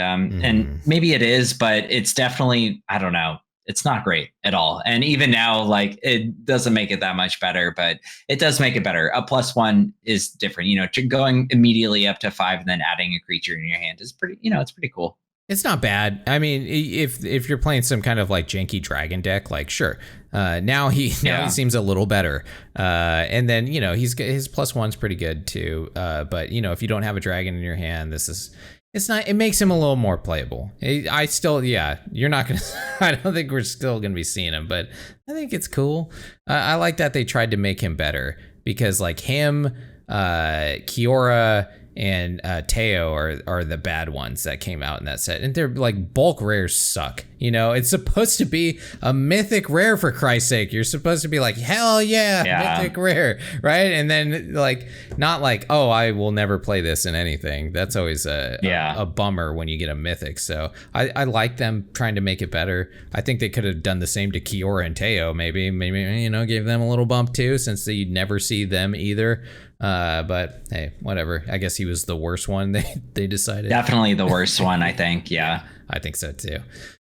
maybe it is, but it's definitely, I don't know, it's not great at all. And even now, like it doesn't make it that much better, but it does make it better. A +1 is different, you know, going immediately up to 5 and then adding a creature in your hand is pretty, you know, it's pretty cool.
It's not bad. I mean, if you're playing some kind of like janky dragon deck, like sure. Now he seems a little better. And then, you know, his +1's pretty good too. But you know, if you don't have a dragon in your hand, it makes him a little more playable. You're not going to, I don't think we're still going to be seeing him, but I think it's cool. I like that they tried to make him better because like him, Kiora, and Teo are the bad ones that came out in that set, and they're like bulk rares suck. You know, it's supposed to be a mythic rare, for Christ's sake. You're supposed to be like, hell yeah, mythic rare, right? And then like not like, oh, I will never play this in anything. That's always a bummer when you get a mythic. So I like them trying to make it better. I think they could have done the same to Kiora and Teo, maybe you know, gave them a little bump too, since you'd never see them either. But hey, whatever. I guess he was the worst one. They decided.
Definitely the worst one, I think. Yeah,
I think so too.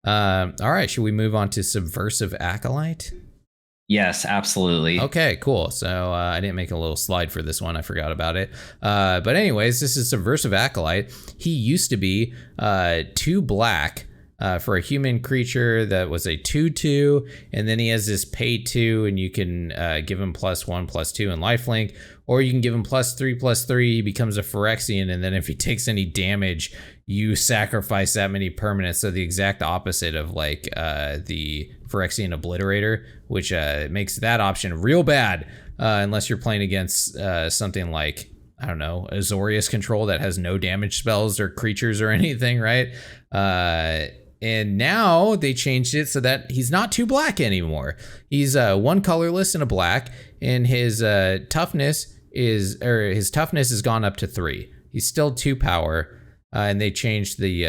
All right, should we move on to Subversive Acolyte?
Yes, absolutely.
Okay, cool. So I didn't make a little slide for this one. I forgot about it. But anyways, this is Subversive Acolyte. He used to be 2 black. For a human creature that was a 2/2, and then he has this pay 2, and you can give him +1/+2 in lifelink, or you can give him +3/+3. He becomes a Phyrexian, and then if he takes any damage, you sacrifice that many permanents. So the exact opposite of like the Phyrexian Obliterator, which makes that option real bad unless you're playing against something like, I don't know, Azorius Control that has no damage spells or creatures or anything, right? And now they changed it so that he's not 2 black anymore. He's 1 colorless and a black, and his toughness has gone up to 3. He's still 2 power, and they changed the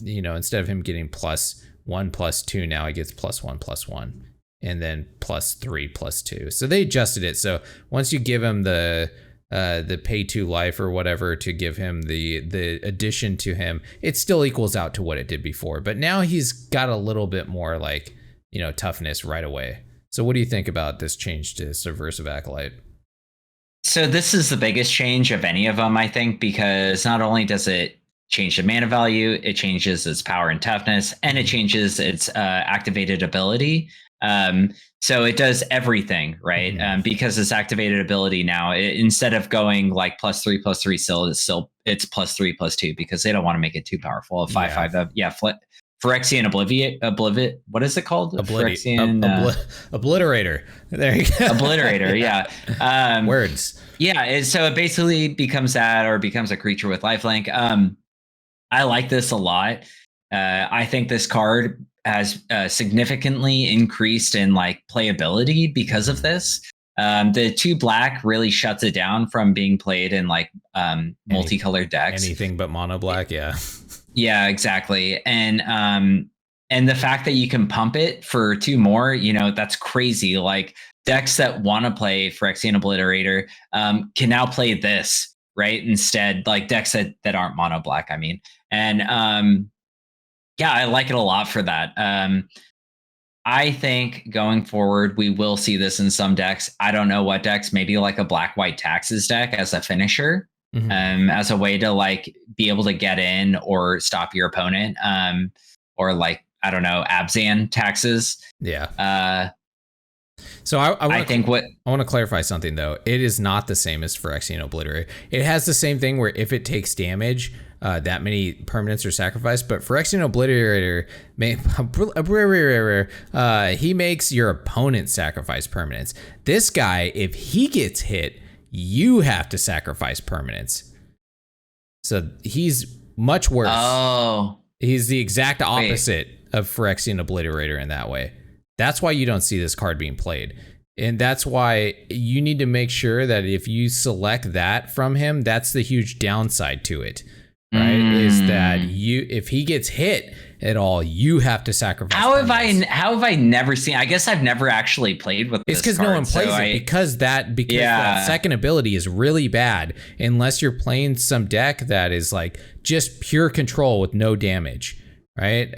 instead of him getting +1/+2, now he gets +1/+1, and then +3/+2. So they adjusted it. So once you give him the pay 2 life or whatever to give him the addition to him, it still equals out to what it did before. But now he's got a little bit more like, toughness right away. So what do you think about this change to Subversive Acolyte?
So this is the biggest change of any of them, I think, because not only does it change the mana value, it changes its power and toughness, and it changes its activated ability. So it does everything, right? Because it's activated ability now, instead of going like +3/+3 still, it's +3/+2 because they don't want to make it too powerful. 5/5, Phyrexian Obliviate. What is it called?
Phyrexian Obliterator. There you go.
Obliterator. Yeah.
Words.
Yeah. So it basically becomes that, or becomes a creature with lifelink. I like this a lot. I think this card has significantly increased in like playability because of this. The 2 black really shuts it down from being played in like multicolored decks.
Anything but mono black, yeah.
Yeah, exactly. And the fact that you can pump it for 2 more, that's crazy. Like decks that want to play Phyrexian Obliterator can now play this, right? Instead, like decks that aren't mono black, I mean. And I like it a lot for that. I think going forward, we will see this in some decks. I don't know what decks, maybe like a black-white taxes deck as a finisher. As a way to like be able to get in or stop your opponent, or like, I don't know, Abzan taxes.
Yeah. So I want to clarify something though. It is not the same as Phyrexian Obliterator. It has the same thing where if it takes damage, that many permanents are sacrificed, but Phyrexian Obliterator he makes your opponent sacrifice permanents. This guy, if he gets hit, you have to sacrifice permanents. So he's much worse.
Oh.
He's the exact opposite of Phyrexian Obliterator in that way. That's why you don't see this card being played. And that's why you need to make sure that if you select that from him, that's the huge downside to it. Right? Is that if he gets hit at all, you have to sacrifice.
How have I never seen? I guess I've never actually played with this.
It's because no one plays it because that second ability is really bad unless you're playing some deck that is like just pure control with no damage, right?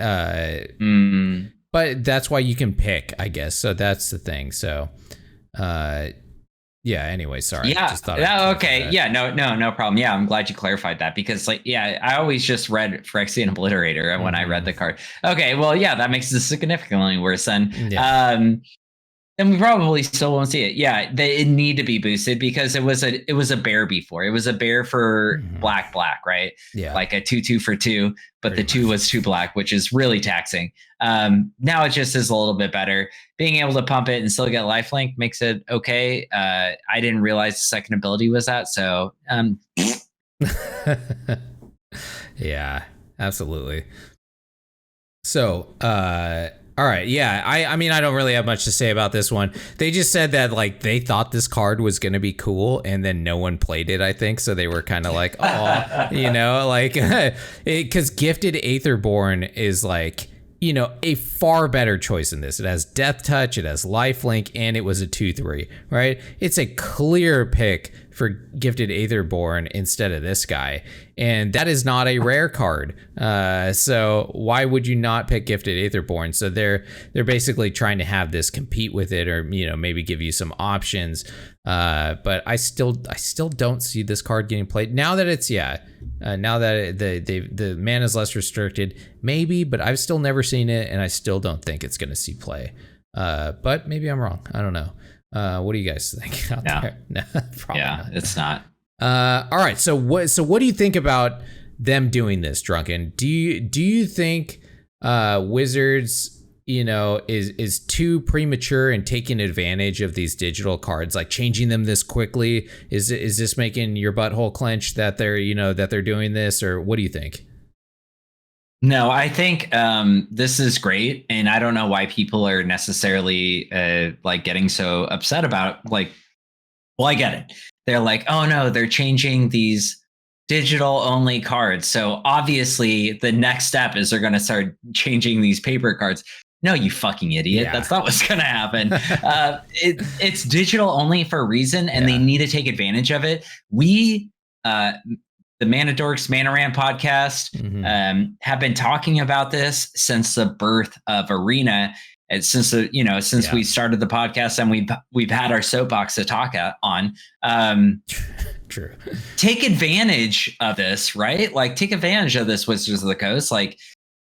But that's why you can pick, I guess. So that's the thing. So yeah, anyway, sorry.
Yeah. Okay. Yeah, no problem. Yeah, I'm glad you clarified that because I always just read Phyrexian Obliterator when I read the card. Okay, well, yeah, that makes this significantly worse then. Yeah. Then we probably still won't see it. Yeah, it need to be boosted because it was a bear before. It was a bear for black, right? Yeah. Like a 2/2 for 2, but pretty the 2 was 2 black, which is really taxing. Now it just is a little bit better. Being able to pump it and still get lifelink makes it okay. I didn't realize the second ability was that, so
yeah, absolutely. So all right, yeah, I mean, I don't really have much to say about this one. They just said that like they thought this card was gonna be cool, and then no one played it, I think, so they were kind of like, oh, like, because Gifted Aetherborn is like, a far better choice than this. It has Death Touch, it has Lifelink, and it was a 2/3, right? It's a clear pick for Gifted Aetherborn instead of this guy, and that is not a rare card. So why would you not pick Gifted Aetherborn? So they're basically trying to have this compete with it, or maybe give you some options. But I still don't see this card getting played now that it's now that the mana is less restricted, maybe, but I've still never seen it, and I still don't think it's going to see play. But maybe I'm wrong. I don't know. What do you guys think out there? No, probably not.
It's not.
All right. So what do you think about them doing this, Drunken? Do you think Wizards, is too premature in taking advantage of these digital cards, like changing them this quickly? Is this making your butthole clench that they're doing this, or what do you think?
No, I think this is great, and I don't know why people are necessarily like getting so upset about. Like, well, I get it. They're like, oh no, they're changing these digital only cards. So obviously the next step is they're going to start changing these paper cards. No, you fucking idiot.
Yeah.
That's not what's going to happen. It's digital only for a reason, and they need to take advantage of it. We, the Mana Dorks Mana Rant podcast, have been talking about this since the birth of Arena. And since we started the podcast, and we've had our soapbox to talk on.
True.
Take advantage of this, right? Like, take advantage of this, Wizards of the Coast. Like,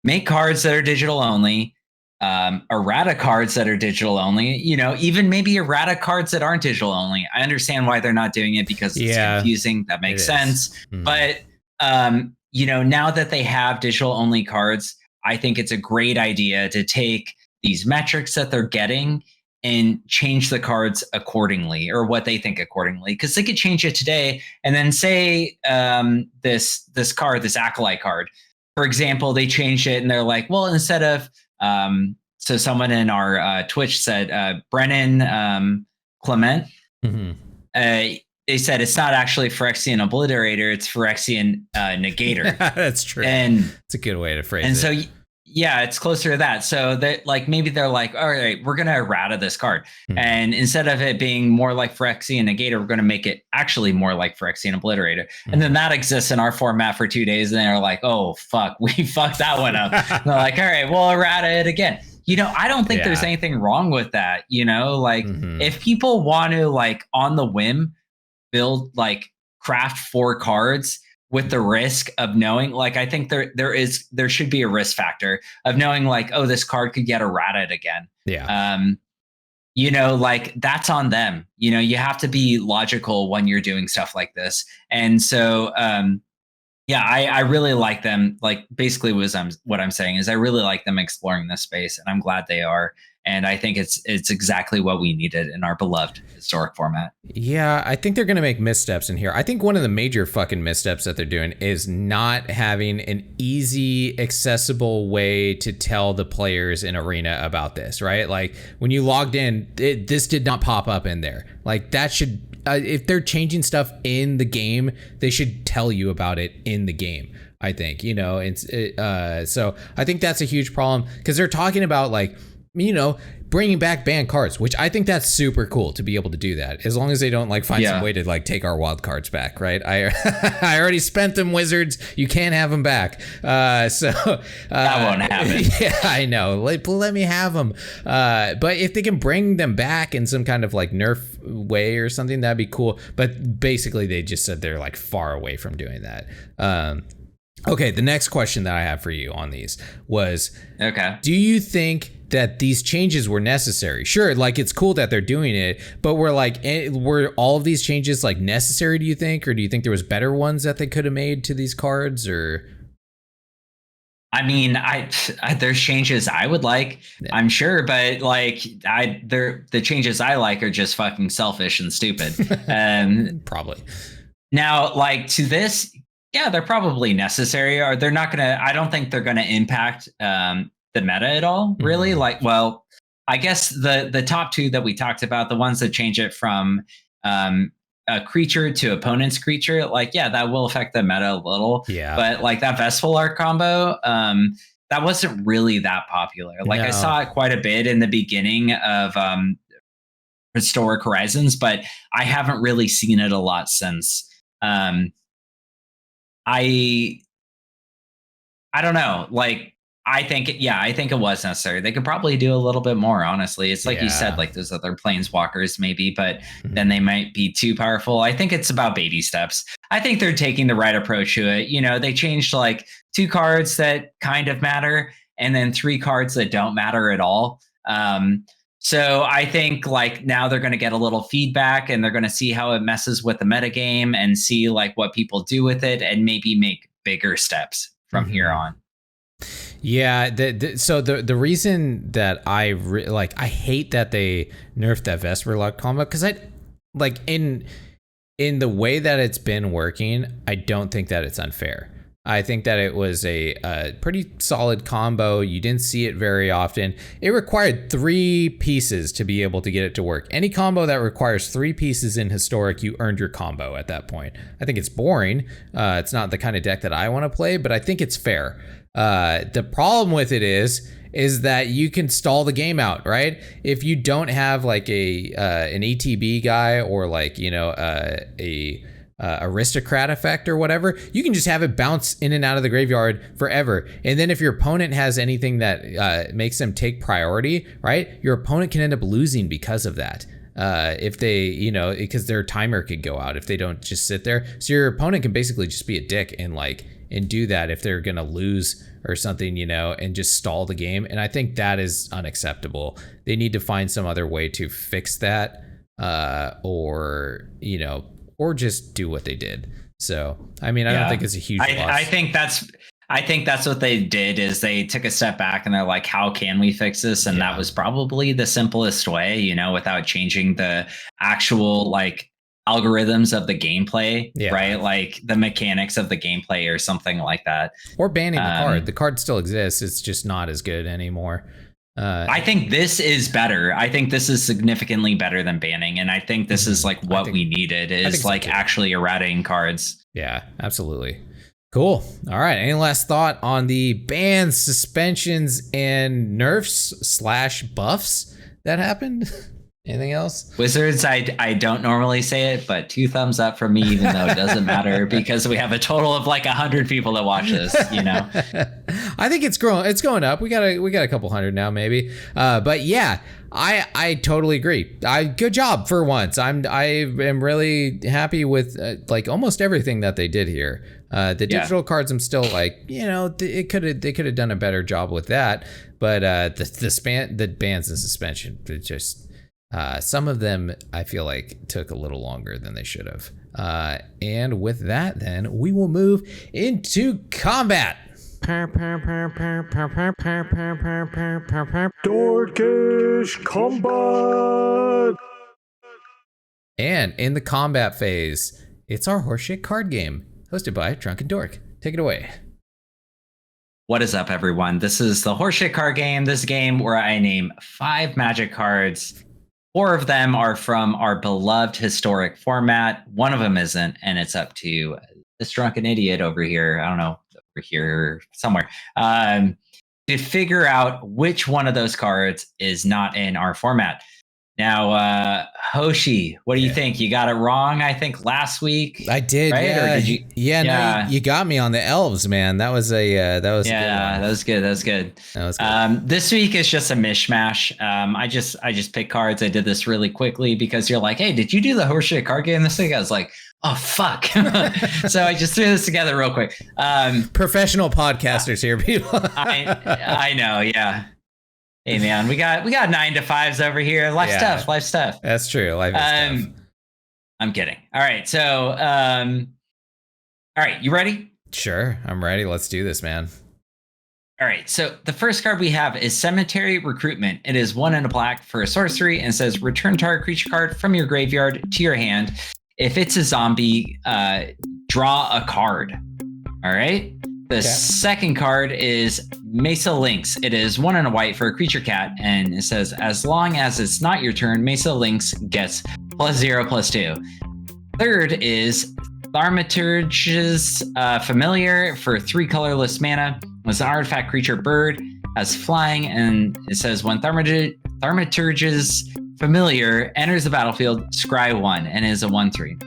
make cards that are digital only, errata cards that are digital only. Even maybe errata cards that aren't digital only. I understand why they're not doing it, because it's confusing. That makes sense. But now that they have digital only cards, I think it's a great idea to take these metrics that they're getting and change the cards accordingly, or what they think accordingly, because they could change it today and then say this card, this Acolyte card, for example, they changed it and they're like, well, instead of so someone in our Twitch said Brennan Clement, they said it's not actually Phyrexian Obliterator, it's Phyrexian Negator.
That's true,
and
it's a good way to phrase it.
And so yeah, it's closer to that. So that, like, maybe they're like, all right, we're going to errata this card. And instead of it being more like Phyrexian Negator, we're going to make it actually more like Phyrexian Obliterator. And then that exists in our format for 2 days. And they're like, oh, fuck, we fucked that one up. And they're like, all right, we'll errata it again. I don't think there's anything wrong with that. If people want to, like, on the whim, build, like, craft 4 cards with the risk of knowing, like, I think there should be a risk factor of knowing, like, oh, this card could get errated again. Like, that's on them. You have to be logical when you're doing stuff like this. And so, I really like them. Like, basically what I'm saying is I really like them exploring this space, and I'm glad they are. And I think it's exactly what we needed in our beloved historic format.
Yeah, I think they're going to make missteps in here. I think one of the major fucking missteps that they're doing is not having an easy, accessible way to tell the players in Arena about this, right? Like, when you logged in, this did not pop up in there. Like, that should, if they're changing stuff in the game, they should tell you about it in the game. I think, so I think that's a huge problem, because they're talking about, like, bringing back banned cards, which I think that's super cool to be able to do that, as long as they don't, like, find some way to, like, take our wild cards back, right? I already spent them, Wizards. You can't have them back. So
that won't happen.
Yeah, I know. Let me have them. But if they can bring them back in some kind of, like, nerf way or something, that'd be cool. But basically, they just said they're, like, far away from doing that. Okay, the next question that I have for you on these was, do you think that these changes were necessary? Sure, like, it's cool that they're doing it, but were all of these changes, like, necessary, do you think? Or do you think there was better ones that they could have made to these cards? Or
I mean, there's changes I would like, I'm sure, but, like, the changes I like are just fucking selfish and stupid.
Probably.
Now, like, to this, yeah, they're probably necessary, or they're not gonna. I don't think they're gonna impact the meta at all, really. Like, well, I guess the top 2 that we talked about, the ones that change it from a creature to opponent's creature, like, yeah, that will affect the meta a little. Yeah. But, like, that Vestful Art combo, that wasn't really that popular. Like, I saw it quite a bit in the beginning of Historic Horizons, but I haven't really seen it a lot since. I don't know. Like, I think it was necessary. They could probably do a little bit more, honestly. It's like you said, like, those other planeswalkers maybe, but then they might be too powerful. I think it's about baby steps. I think they're taking the right approach to it. They changed, like, 2 cards that kind of matter, and then 3 cards that don't matter at all. So I think, like, now they're going to get a little feedback, and they're going to see how it messes with the metagame and see, like, what people do with it, and maybe make bigger steps from here on.
Yeah, so the reason that I hate that they nerfed that Vesperlock combo, because I, like, in the way that it's been working, I don't think that it's unfair. I think that it was a pretty solid combo. You didn't see it very often. It required 3 pieces to be able to get it to work. Any combo that requires 3 pieces in Historic, you earned your combo at that point. I think it's boring. It's not the kind of deck that I want to play, but I think it's fair. The problem with it is that you can stall the game out, right? If you don't have like an ETB guy or like, you know, a aristocrat effect or whatever, you can just have it bounce in and out of the graveyard forever. And then if your opponent has anything that makes them take priority, right, your opponent can end up losing because of that. If they, you know, because their timer could go out if they don't just sit there. So your opponent can basically just be a dick and do that if they're gonna lose or something, you know, and just stall the game. And I think that is unacceptable. They need to find some other way to fix that, or, you know, or just do what they did. So, I mean, I don't think it's a huge loss.
I think that's what they did is they took a step back and they're like, how can we fix this? And that was probably the simplest way, you know, without changing the actual like algorithms of the gameplay, right? Like the mechanics of the gameplay or something like that.
Or banning the card. The card still exists. It's just not as good anymore.
I think this is better. I think this is significantly better than banning. And I think this is like what we needed is like actually eradicating cards.
Yeah, absolutely. Cool. All right. Any last thought on the bans, suspensions, and nerfs / buffs that happened? Anything else? Wizards,
I don't normally say it, but 2 thumbs up from me, even though it doesn't matter because we have a total of like 100 people that watch this, you know?
I think it's growing. It's going up. We got a couple hundred now, maybe. But yeah, I totally agree. Good job for once. I am really happy with like almost everything that they did here. The digital cards, I'm still like, you know, they could have done a better job with that. But the bans and suspension, it just. Some of them I feel like took a little longer than they should have. And with that, then we will move into combat.
Dorkish combat.
And in the combat phase, it's our horseshit card game, hosted by Drunken Dork. Take it away.
What is up, everyone? This is the horseshit card game. This game where I name 5 Magic cards. 4 of them are from our beloved historic format. 1 of them isn't, and it's up to this drunken idiot over here. I don't know, over here somewhere, to figure out which one of those cards is not in our format. Now, Hoshi, what do you think? You got it wrong, I think, last week.
I did,
right?
Yeah.
Or did you?
No, you got me on the elves, man. That was a that was
that was good. That was good. This week is just a mishmash. I just picked cards. I did this really quickly because you're like, hey, did you do the horseshit card game this week? I was like, oh fuck. So I just threw this together real quick.
Professional podcasters here, people.
I know, yeah. Hey man, we got 9 to 5s over here. Life stuff.
That's true. Life is tough.
I'm kidding. All right. So, all right, you ready?
Sure, I'm ready. Let's do this, man.
All right. So the first card we have is Cemetery Recruitment. It is 1 and a black for a sorcery and says return target creature card from your graveyard to your hand. If it's a zombie, draw a card. All right. The second card is Mesa Lynx. It is 1 and a white for a creature cat, and it says, as long as it's not your turn, Mesa Lynx gets +0/+2. Third is Thaumaturge's Familiar for 3 colorless mana. It's an artifact creature bird, has flying, and it says when Thaumaturge's Familiar enters the battlefield, scry 1, and is a 1/3.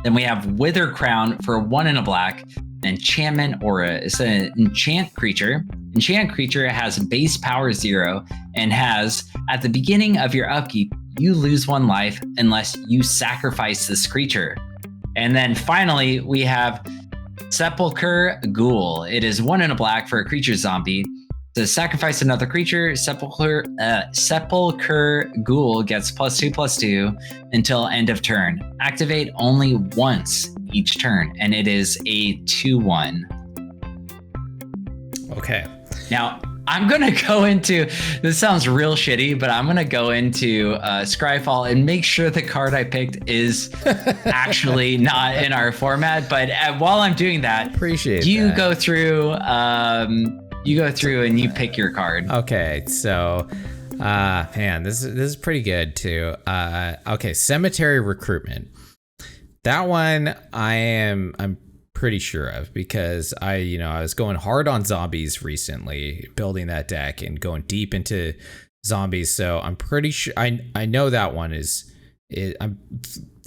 Then we have Wither Crown for 1 and a black. Enchantment Aura. It's an enchant creature. Enchant creature has base power 0 and has, at the beginning of your upkeep, you lose 1 life unless you sacrifice this creature. And then finally, we have Sepulchre Ghoul. It is 1 and a black for a creature zombie. To sacrifice another creature, Sepulchre Ghoul gets +2/+2 until end of turn. Activate only once each turn, and it is a 2/1.
Okay.
Now, I'm gonna go into this. Sounds real shitty, but I'm gonna go into Scryfall and make sure the card I picked is actually not in our format. But while I'm doing that,
Appreciate
you
that.
go through. You go through and you pick your card.
Okay, so man, this is pretty good too. Okay, cemetery recruitment. That one I'm pretty sure of because I was going hard on zombies recently, building that deck and going deep into zombies. So I'm pretty sure I know that one I'm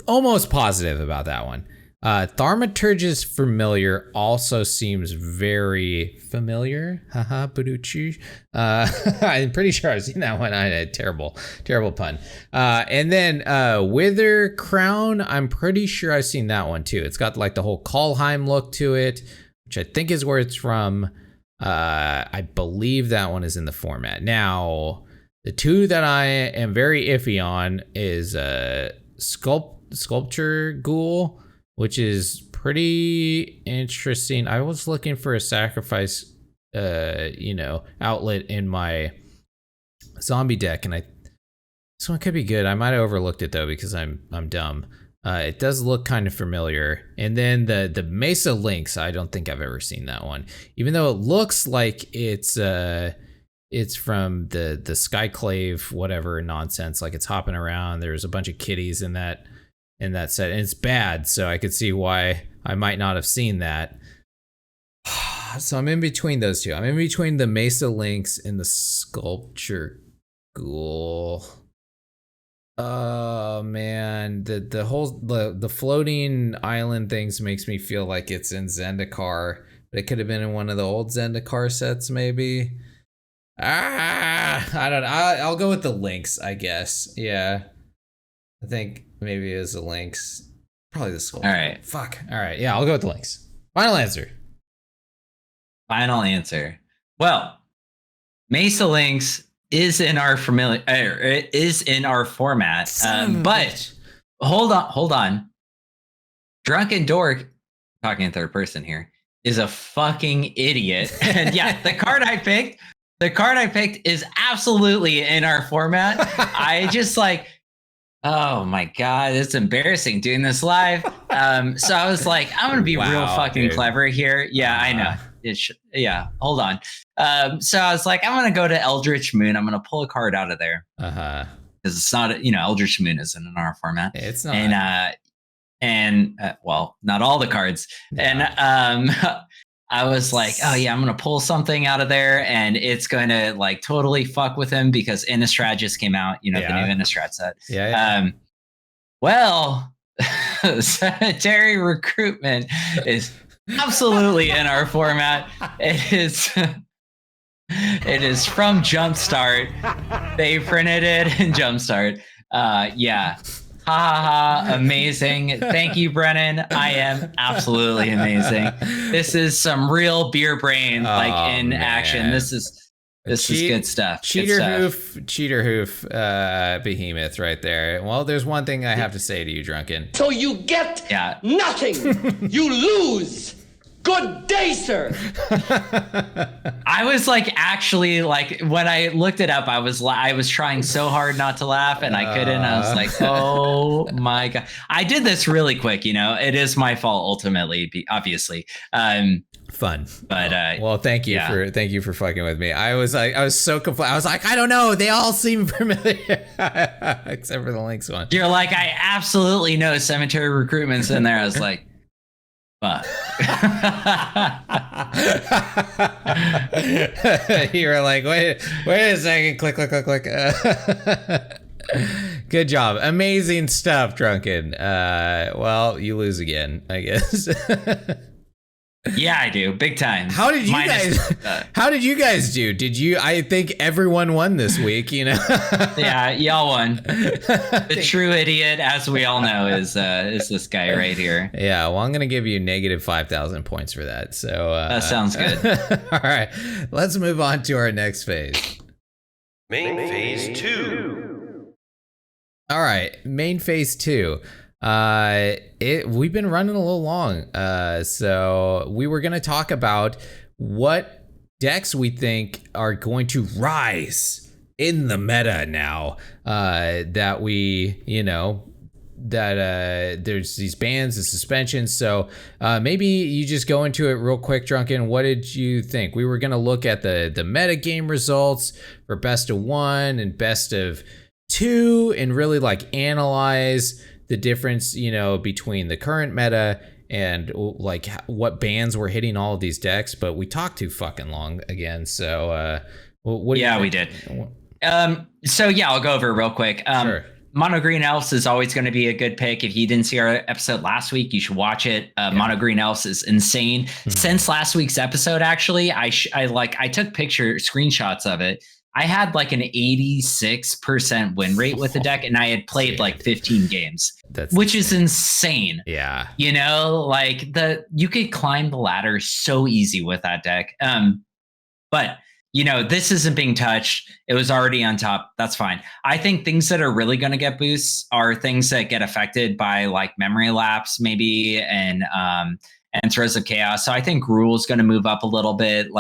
almost positive about that one. Thaumaturge's Familiar also seems very familiar. Haha, Buduchi. I'm pretty sure I've seen that one. I had a terrible pun. And then Wither Crown, I'm pretty sure I've seen that one too. It's got like the whole Kaldheim look to it, which I think is where it's from. I believe that one is in the format. Now, the two that I am very iffy on is Sculpture Ghoul, which is pretty interesting. I was looking for a sacrifice, outlet in my zombie deck, and this one could be good. I might have overlooked it though because I'm dumb. It does look kind of familiar. And then the Mesa Lynx, I don't think I've ever seen that one, even though it looks like it's from the Skyclave whatever nonsense. Like it's hopping around. There's a bunch of kitties in that set, and it's bad, so I could see why I might not have seen that. So I'm in between those two. I'm in between the Mesa Lynx and the Sculpture Ghoul. Oh man, the whole the floating island things makes me feel like it's in Zendikar, but it could have been in one of the old Zendikar sets maybe. I don't know. I'll go with the Lynx, I guess. Yeah, I think maybe it was the Lynx. Probably the Skull.
All right.
Fuck. All right. Yeah, I'll go with the Lynx. Final answer.
Final answer. Well, Mesa Lynx is in our it is in our format. But hold on. Drunken Dork, talking in third person here, is a fucking idiot. And yeah, the card I picked is absolutely in our format. I just like, oh my God, it's embarrassing doing this live. So I was like, I'm going to be real fucking clever here. Yeah, I know. Yeah, hold on. So I was like, I'm going to go to Eldritch Moon. I'm going to pull a card out of there. Because it's not, Eldritch Moon isn't in our format.
It's not.
And well, not all the cards. Yeah. And I was like, oh yeah, I'm going to pull something out of there and it's going to like totally fuck with him because Innistrad just came out, the new Innistrad set.
Yeah.
Well, Cemetery Recruitment is absolutely in our format. It is from Jumpstart. They printed it in Jumpstart. Yeah. Ha ha ha, amazing. Thank you, Brennan. I am absolutely amazing. This is some real beer brain in action. This is good stuff.
Cheater hoof behemoth right there. Well, there's one thing I have to say to you, Drunken.
So you get nothing. You lose. Good day, sir.
I was actually when I looked it up, I was trying so hard not to laugh and I couldn't. I was like, oh my God. I did this really quick, it is my fault ultimately, obviously.
Fun.
But
well, thank you for fucking with me. I was so confused. I was like, I don't know. They all seem familiar except for the Lynx one.
You're like, I absolutely know Cemetery Recruitment's in there. I was like, fuck.
You were like, wait a second, click. Good job. Amazing stuff, Drunken. Well, you lose again, I guess.
Yeah, I do. Big time.
How did you guys do? I think everyone won this week,
Yeah, y'all won. The true idiot, as we all know, is this guy right here.
Yeah, well, I'm going to give you negative 5,000 points for that. So
that sounds good.
All right, let's move on to our next phase.
Main phase 2.
All right, main phase 2. We've been running a little long, so we were going to talk about what decks we think are going to rise in the meta now, that we, that there's these bans and suspensions. So maybe you just go into it real quick, Drunken. What did you think? We were going to look at the metagame results for best of 1 and best of 2 and really like analyze the difference, between the current meta and like what bans were hitting all of these decks. But we talked too fucking long again. So what do you think?
We did. So yeah, I'll go over it real quick.
Sure.
Mono Green Elves is always going to be a good pick. If you didn't see our episode last week, you should watch it. Mono Green Elves is insane. Mm-hmm. Since last week's episode, actually, I took screenshots of it. I had like an 86% win rate with the deck, and I had played like 15 games, which is insane.
Yeah.
You could climb the ladder so easy with that deck. But this isn't being touched. It was already on top. That's fine. I think things that are really going to get boosts are things that get affected by like memory lapse, maybe, and Throes of Chaos. So I think Gruul is going to move up a little bit.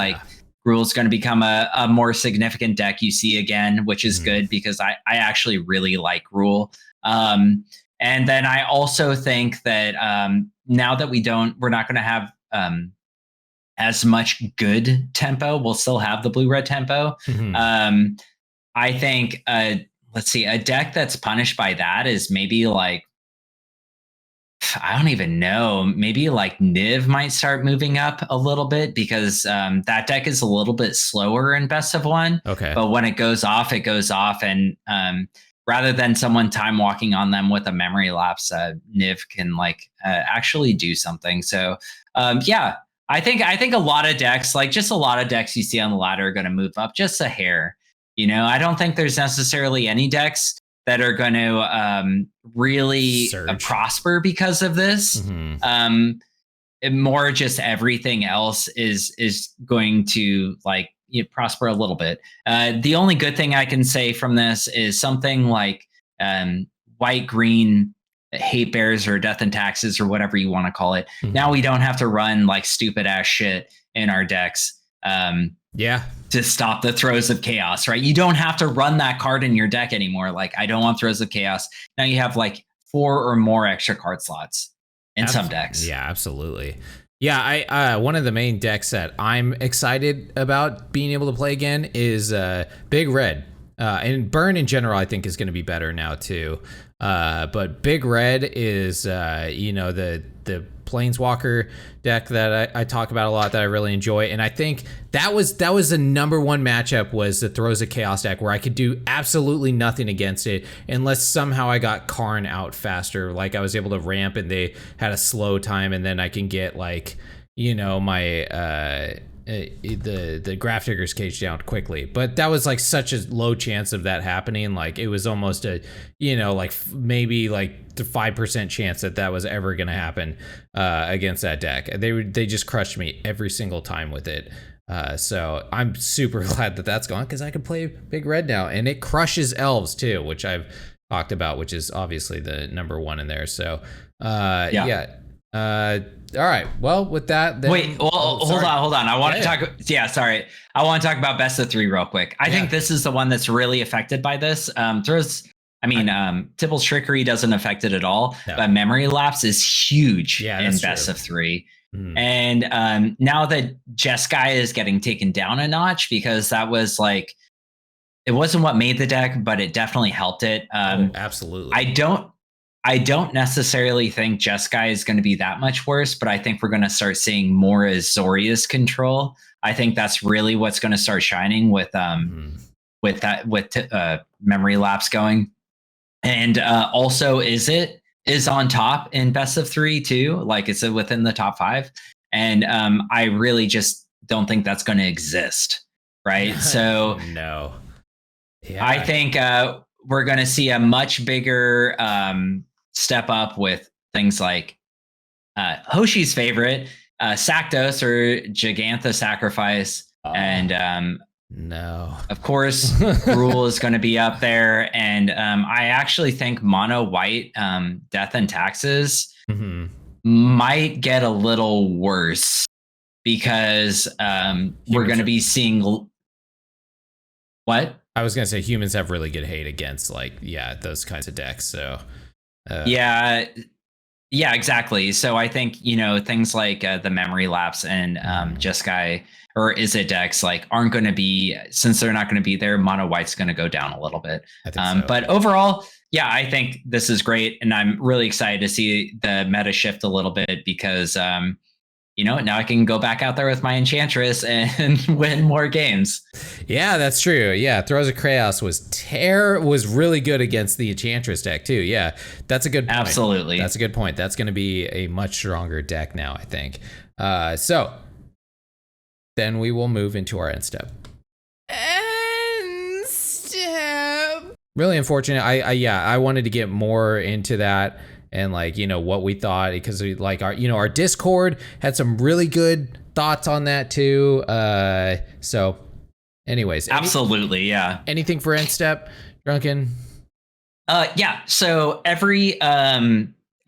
Gruul is going to become a more significant deck you see again, which is good because I actually really like Gruul. And then I also think that now that we're not going to have as much good tempo. We'll still have the blue-red tempo. Mm-hmm. I think, let's see, a deck that's punished by that is maybe like, I don't even know, maybe like Niv might start moving up a little bit because that deck is a little bit slower in best of 1.
Okay.
But when it goes off, it goes off. And rather than someone time walking on them with a memory lapse, Niv can actually do something. So I think a lot of decks, just a lot of decks you see on the ladder are going to move up just a hair. I don't think there's necessarily any decks that are going to really prosper because of this. Mm-hmm. More just everything else is going to prosper a little bit. The only good thing I can say from this is something like white, green, hate bears or death and taxes or whatever you want to call it. Mm-hmm. Now we don't have to run like stupid ass shit in our decks to stop the Throes of Chaos, right? You don't have to run that card in your deck anymore. I don't want Throes of Chaos. Now you have 4 or more extra card slots in some decks.
Yeah, absolutely. Yeah, I one of the main decks that I'm excited about being able to play again is Big Red. And Burn in general, I think, is going to be better now too. But Big Red is, the Planeswalker deck that I talk about a lot that I really enjoy. And I think that was the number one matchup was the Throes of Chaos deck where I could do absolutely nothing against it unless somehow I got Karn out faster. I was able to ramp and they had a slow time and then I can get my the Grafdigger's Cage down quickly, but that was such a low chance of that happening. It was almost a maybe the 5% chance that was ever gonna happen against that deck. They just crushed me every single time with it. So I'm super glad that that's gone because I can play Big Red now, and it crushes elves too, which I've talked about, which is obviously the number one in there. So all right. Well, with that, then,
wait. Well, hold on. I want to talk. Yeah, sorry. I want to talk about best of 3 real quick. I think this is the one that's really affected by this. Tibble's Strickery doesn't affect it at all, but Memory Lapse is huge in best of 3. Mm. And now that Jeskai is getting taken down a notch because that was it wasn't what made the deck, but it definitely helped it.
Absolutely.
I don't necessarily think Jeskai is going to be that much worse, but I think we're going to start seeing more as Zoria's control. I think that's really what's going to start shining with Memory Lapse going. And also is on top in best of 3 too. It's within the top 5. And I really just don't think that's going to exist. Right. So
no. Yeah.
I think we're going to see a much bigger step up with things like Hoshi's favorite, Sakdos or Gigantha Sacrifice. And
no,
of course, Gruul is going to be up there. And I actually think Mono White Death and Taxes might get a little worse because we're going to be seeing what?
I was gonna say humans have really good hate against those kinds of decks. So
yeah, exactly. So I think things like the memory lapse and Jeskai or Izzet decks aren't going to be, since they're not going to be there. Mono white's going to go down a little bit.
I think so.
But overall, yeah, I think this is great, and I'm really excited to see the meta shift a little bit because now I can go back out there with my Enchantress and win more games.
Yeah, that's true. Yeah, Throws of Chaos was really good against the Enchantress deck too. Yeah, that's a good point.
Absolutely.
That's a good point. That's going to be a much stronger deck now, I think. So then we will move into our end step.
End step.
Really unfortunate. I wanted to get more into that. And what we thought, because our Discord had some really good thoughts on that too. So anyways,
absolutely. Yeah.
Anything for end step, Drunken?
Yeah. So every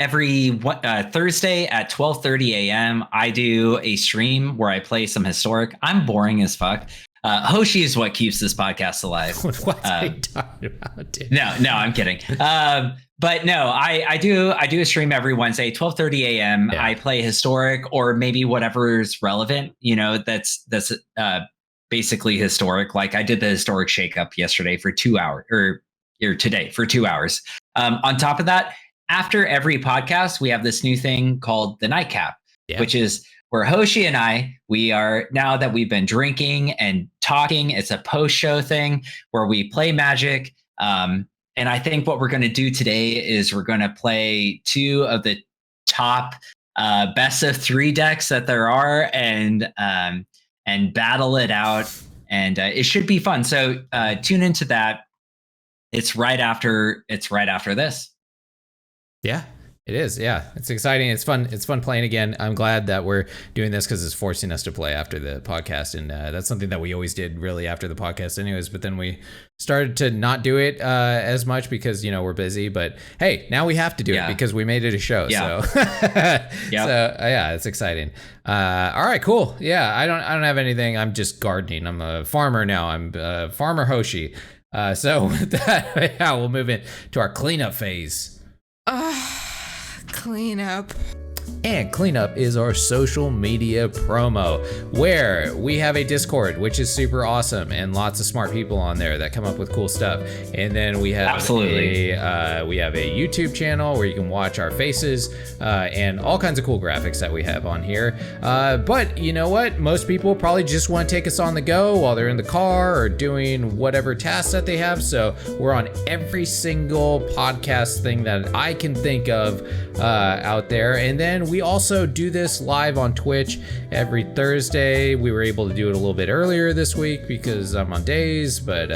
Thursday at 12:30 a.m. I do a stream where I play some historic. I'm boring as fuck. Hoshi is what keeps this podcast alive.
What are you talking about, dude?
No, I'm kidding. But no, I do a stream every Wednesday, 12:30 a.m.
Yeah.
I play historic or maybe whatever's relevant, that's basically historic. Like I did the historic shakeup yesterday for 2 hours or today for 2 hours. On top of that, after every podcast, we have this new thing called the Nightcap, which is where Hoshi and I, we are, now that we've been drinking and talking, it's a post-show thing where we play Magic. And I think what we're going to do today is we're going to play 2 of the top best of 3 decks that there are and battle it out. And it should be fun. So tune into that. It's right after this.
Yeah, it is. Yeah, it's exciting. It's fun. It's fun playing again. I'm glad that we're doing this because it's forcing us to play after the podcast. And that's something that we always did really after the podcast anyways. But then we started to not do it as much because, we're busy. But hey, now we have to do it because we made it a show.
Yeah.
So, yeah, it's exciting. All right, cool. Yeah, I don't have anything. I'm just gardening. I'm a farmer now. I'm Farmer Hoshi. So with that, yeah, we'll move in to our cleanup phase.
Cleanup.
And cleanup is our social media promo, where we have a Discord, which is super awesome, and lots of smart people on there that come up with cool stuff. And then we have we have a YouTube channel where you can watch our faces and all kinds of cool graphics that we have on here. But you know what? Most people probably just want to take us on the go while they're in the car or doing whatever tasks that they have. So we're on every single podcast thing that I can think of out there. And then we also do this live on Twitch every Thursday. We were able to do it a little bit earlier this week because I'm on days, but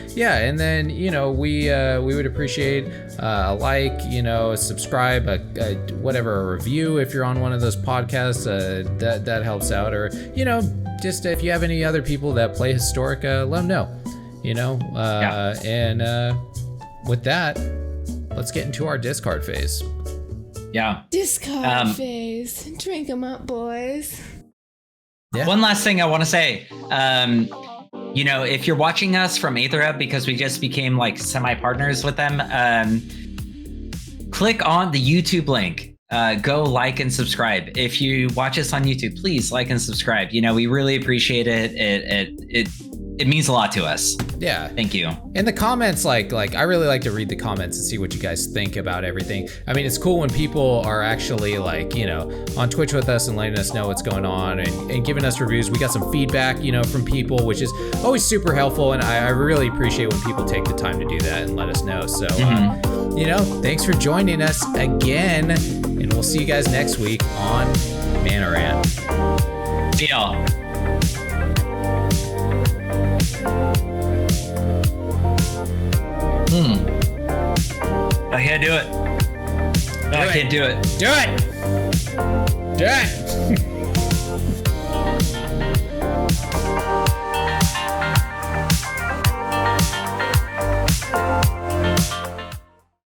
yeah. And then we would appreciate a like, subscribe, whatever, a review if you're on one of those podcasts. That helps out, or just if you have any other people that play historic, let them know. And with that, let's get into our discard phase.
Yeah.
Discard phase. Drink 'em up, boys.
Yeah. One last thing I want to say. If you're watching us from Aetherhub, because we just became semi-partners with them, click on the YouTube link. Go like and subscribe. If you watch us on YouTube, please like and subscribe. We really appreciate it. It means a lot to us.
Yeah.
Thank you.
In the comments, I really like to read the comments and see what you guys think about everything. I mean, it's cool when people are actually on Twitch with us and letting us know what's going on and giving us reviews. We got some feedback, from people, which is always super helpful. And I really appreciate when people take the time to do that and let us know. So, thanks for joining us again. And we'll see you guys next week on Mana Rant.
See y'all. I can't do it. I can't do it.
Do it! Do it!